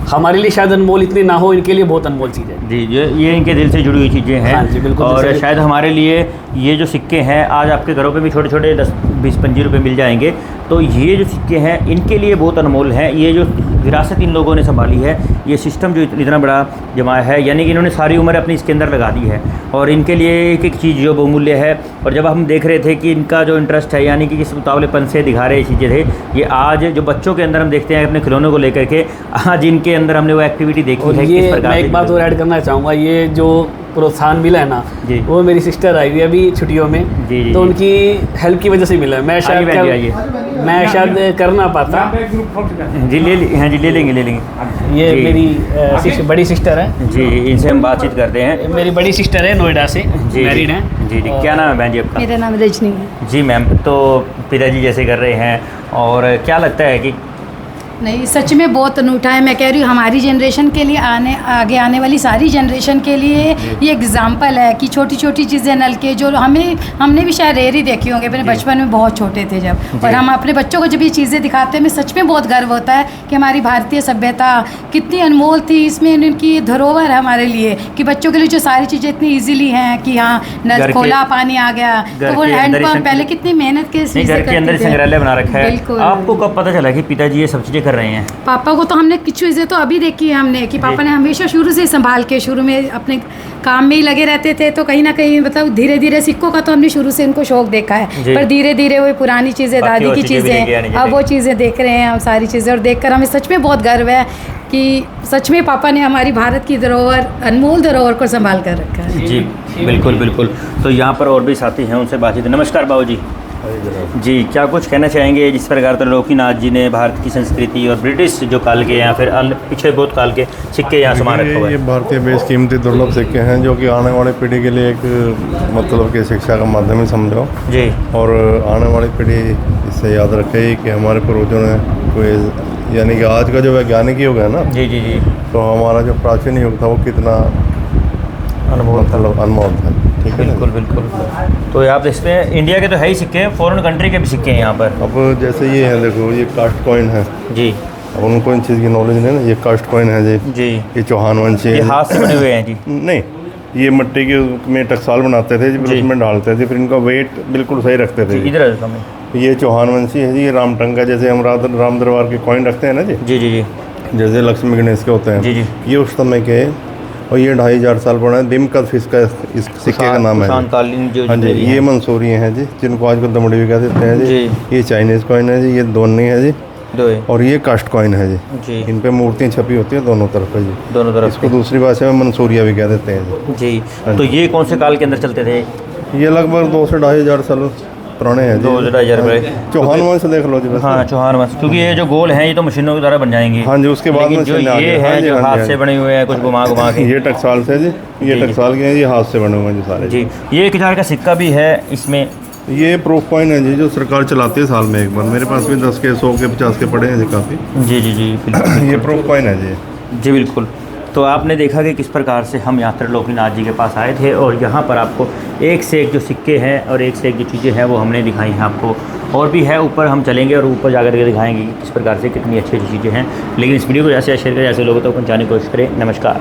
S5: हमारे लिए शायद अनमोल इतनी ना हो, इनके लिए बहुत अनमोल चीज़ है।
S1: जी, ये इनके दिल से जुड़ी हुई चीज़ें हैं।
S5: हाँ जी, बिल्कुल।
S1: और
S5: जैसे-
S1: शायद हमारे लिए ये जो सिक्के हैं आज आपके घरों पे भी छोटे छोटे 10, 20, 25 रुपये मिल जाएंगे। तो ये जो सिक्के हैं इनके लिए बहुत अनमोल हैं। ये जो विरासत इन लोगों ने संभाली है, ये सिस्टम जो इतना बड़ा जमाया है, यानी कि इन्होंने सारी उम्र अपनी इसके अंदर लगा दी है और इनके लिए एक एक चीज़ जो बहुमूल्य है। और जब हम देख रहे थे कि इनका जो इंटरेस्ट है, यानी कि किस मुतावलेपन से दिखा रहे चीज़ें थे, ये आज जो बच्चों के अंदर हम देखते हैं अपने खिलौनों को लेकर के, आज इनके अंदर हमने वो एक्टिविटी देखी
S5: और
S1: है।
S5: ये
S1: किस प्रकार
S5: मैं
S1: से
S5: एक बात और ऐड करना चाहूँगा, ये जो प्रोत्साहन मिला है ना,
S1: जी।
S5: वो मेरी सिस्टर आई हुई है अभी छुट्टियों में,
S1: जी, जी,
S5: तो
S1: जी।
S5: उनकी हेल्प की वजह से मिला है। मैं शायद
S1: बहन जी, आइए।
S5: मैं शायद कर ना पाता।
S1: जी हाँ जी, ले लेंगे।
S5: ये
S1: जी।
S5: मेरी बड़ी सिस्टर है।
S1: जी, इनसे हम बातचीत करते हैं।
S5: मेरी बड़ी सिस्टर है, नोएडा से,
S1: जी
S5: मैरिड है।
S1: जी जी। क्या नाम है बहन जी आपका?
S6: मेरा नाम रजनी है।
S1: जी मैम, तो पिताजी जैसे कर रहे हैं, और क्या लगता है कि
S6: नहीं, सच में बहुत अनूठा है। मैं कह रही हूँ हमारी जनरेशन के लिए, आगे आने वाली सारी जनरेशन के लिए ये एग्जाम्पल है कि छोटी छोटी चीज़ें नल के जो हमने भी शायद रेयर ही देखी होंगे अपने बचपन में, बहुत छोटे थे जब, और हम अपने बच्चों को जब ये चीज़ें दिखाते हैं, हमें सच में बहुत गर्व होता है कि हमारी भारतीय सभ्यता कितनी अनमोल थी। इसमें इनकी धरोहर है हमारे लिए कि बच्चों के लिए जो सारी चीज़ें इतनी ईजिली हैं कि हाँ नल खोला, पानी आ गया, तो वो हैंडपम्प पहले कितनी मेहनत के
S1: घर के अंदर संग्रहालय बना रखा है।
S6: बिल्कुल।
S1: आपको कब पता चला कि पिताजी ये सब चीज़ें कर रहे हैं?
S6: पापा को तो हमने कुछ चीज़ें तो अभी देखी है हमने कि पापा ने हमेशा शुरू से संभाल के, शुरू में अपने काम में ही लगे रहते थे, तो कहीं ना कहीं मतलब धीरे धीरे सिक्कों का तो हमने शुरू से इनको शौक देखा है, पर धीरे धीरे वो पुरानी चीज़ें, दादी की चीज़ें, अब वो चीज़ें देख रहे हैं हम, सारी चीज़ें, और देखकर हमें सच में बहुत गर्व है कि सच में पापा ने हमारी भारत की धरोहर, अनमोल धरोहर को संभाल कर रखा है।
S1: जी बिल्कुल बिल्कुल। तो यहाँ पर और भी साथी हैं, उनसे बातचीत। नमस्कार बाबू जी। जी, क्या कुछ कहना चाहेंगे जिस प्रकार त्रिलोकीनाथ जी ने भारत की संस्कृति और ब्रिटिश जो काल के या फिर पिछले बहुत काल के सिक्के यहाँ समा रखा हुआ
S4: ये
S1: है?
S4: भारतीय बेशकीमती दुर्लभ सिक्के हैं जो कि आने वाली पीढ़ी के लिए एक मतलब कि शिक्षा का माध्यम ही समझो,
S1: जी
S4: और आने वाली पीढ़ी इससे याद रखे कि हमारे पूर्वजों ने कोई, यानी कि आज का जो वैज्ञानिक युग है ना,
S1: जी जी जी,
S4: तो हमारा जो प्राचीन युग था वो कितना अनमोल था। ठीक है ना?
S1: बिल्कुल बिल्कुल। तो आप देखते हैं इंडिया के तो है ही सिक्के, फॉरेन कंट्री के भी सिक्के हैं यहाँ पर।
S4: अब जैसे ये है, देखो ये कास्ट कॉइन है।
S1: जी
S4: अब उनको इन चीज़ की नॉलेज नहीं ना, ये कास्ट कॉइन है जी।
S1: जी,
S4: ये चौहान वंशी
S1: ये
S4: है।
S1: हाथ से बने हुए हैं जी।
S4: नहीं, ये मिट्टी के में टकसाल बनाते थे जी, फिर
S1: जी।
S4: उसमें डालते थे, फिर इनका वेट बिल्कुल सही रखते थे जी।
S1: इधर आ जाओ सामने।
S4: ये चौहान वंशी है जी, ये रामटंका, जैसे हम राम दरबार के कॉइन रखते हैं ना जी,
S1: जी जी जी
S4: जैसे लक्ष्मी गणेश के होते हैं
S1: जी जी।
S4: ये उस समय के, और ये 2500 साल पुराना है। दिमकत इसका इस सिक्के का नाम है।
S1: कालीन जो
S4: हाँ जी,
S1: जितने भी
S4: ये
S1: हैं।
S4: मंसूरी हैं जी, जिनको आजकल दमड़ी भी कह देते हैं जी।
S1: जी।
S4: ये चाइनीज़ कॉइन है जी, ये दोनों है जी,
S1: दो है
S4: और ये कास्ट कॉइन है जी।
S1: जी,
S4: इन पे मूर्तियाँ छपी होती हैं दोनों तरफ है जी।
S1: दोनों तरफ
S4: इसको दूसरी भाषा में मंसूरिया भी कह देते हैं
S1: जी। तो ये कौन से काल के अंदर चलते थे?
S4: जी। ये लगभग 2 से 2500 साल पुराने हैं जी।
S1: 2 से 2,500 रुपये।
S4: चौहान वंश देख लो जी बस।
S1: हाँ, चौहान वंश, क्योंकि ये जो गोल हैं ये तो मशीनों की तरह बन जाएंगी।
S4: हाँ जी, उसके बाद
S1: लेकिन
S4: में
S1: जो
S4: चलने आ
S1: ये
S4: गए। हाँ
S1: है
S4: जी,
S1: जो
S4: हाँ जी,
S1: हाथ
S4: हाँ
S1: से
S4: जी।
S1: बने हुए हैं, कुछ घुमा के
S4: ये टकसाल से जी, ये
S1: जी,
S4: टकसाल के हैं, ये हाथ से बने हुए हैं जी सारे।
S1: जी। ये 1000 का सिक्का भी है इसमें।
S4: ये प्रूफ कॉइन है जी, जो सरकार चलाती है साल में एक बार। मेरे पास भी 10 के, 100 के, 50 के पड़े हैं जी काफ़ी।
S1: जी जी जी बिल्कुल।
S4: ये प्रूफ कॉइन है जी।
S1: जी बिल्कुल। तो आपने देखा कि किस प्रकार से हम यहाँ त्रिलोकीनाथ जी के पास आए थे, और यहाँ पर आपको एक से एक जो सिक्के हैं और एक से एक जो चीज़ें हैं वो हमने दिखाई हैं आपको। और भी है, ऊपर हम चलेंगे और ऊपर जाकर के दिखाएंगे कि किस प्रकार से कितनी अच्छी अच्छी चीज़ें हैं। लेकिन इस वीडियो को जैसे शेयर करें, जैसे लोगों तक पहुँचाने की कोशिश करें। नमस्कार।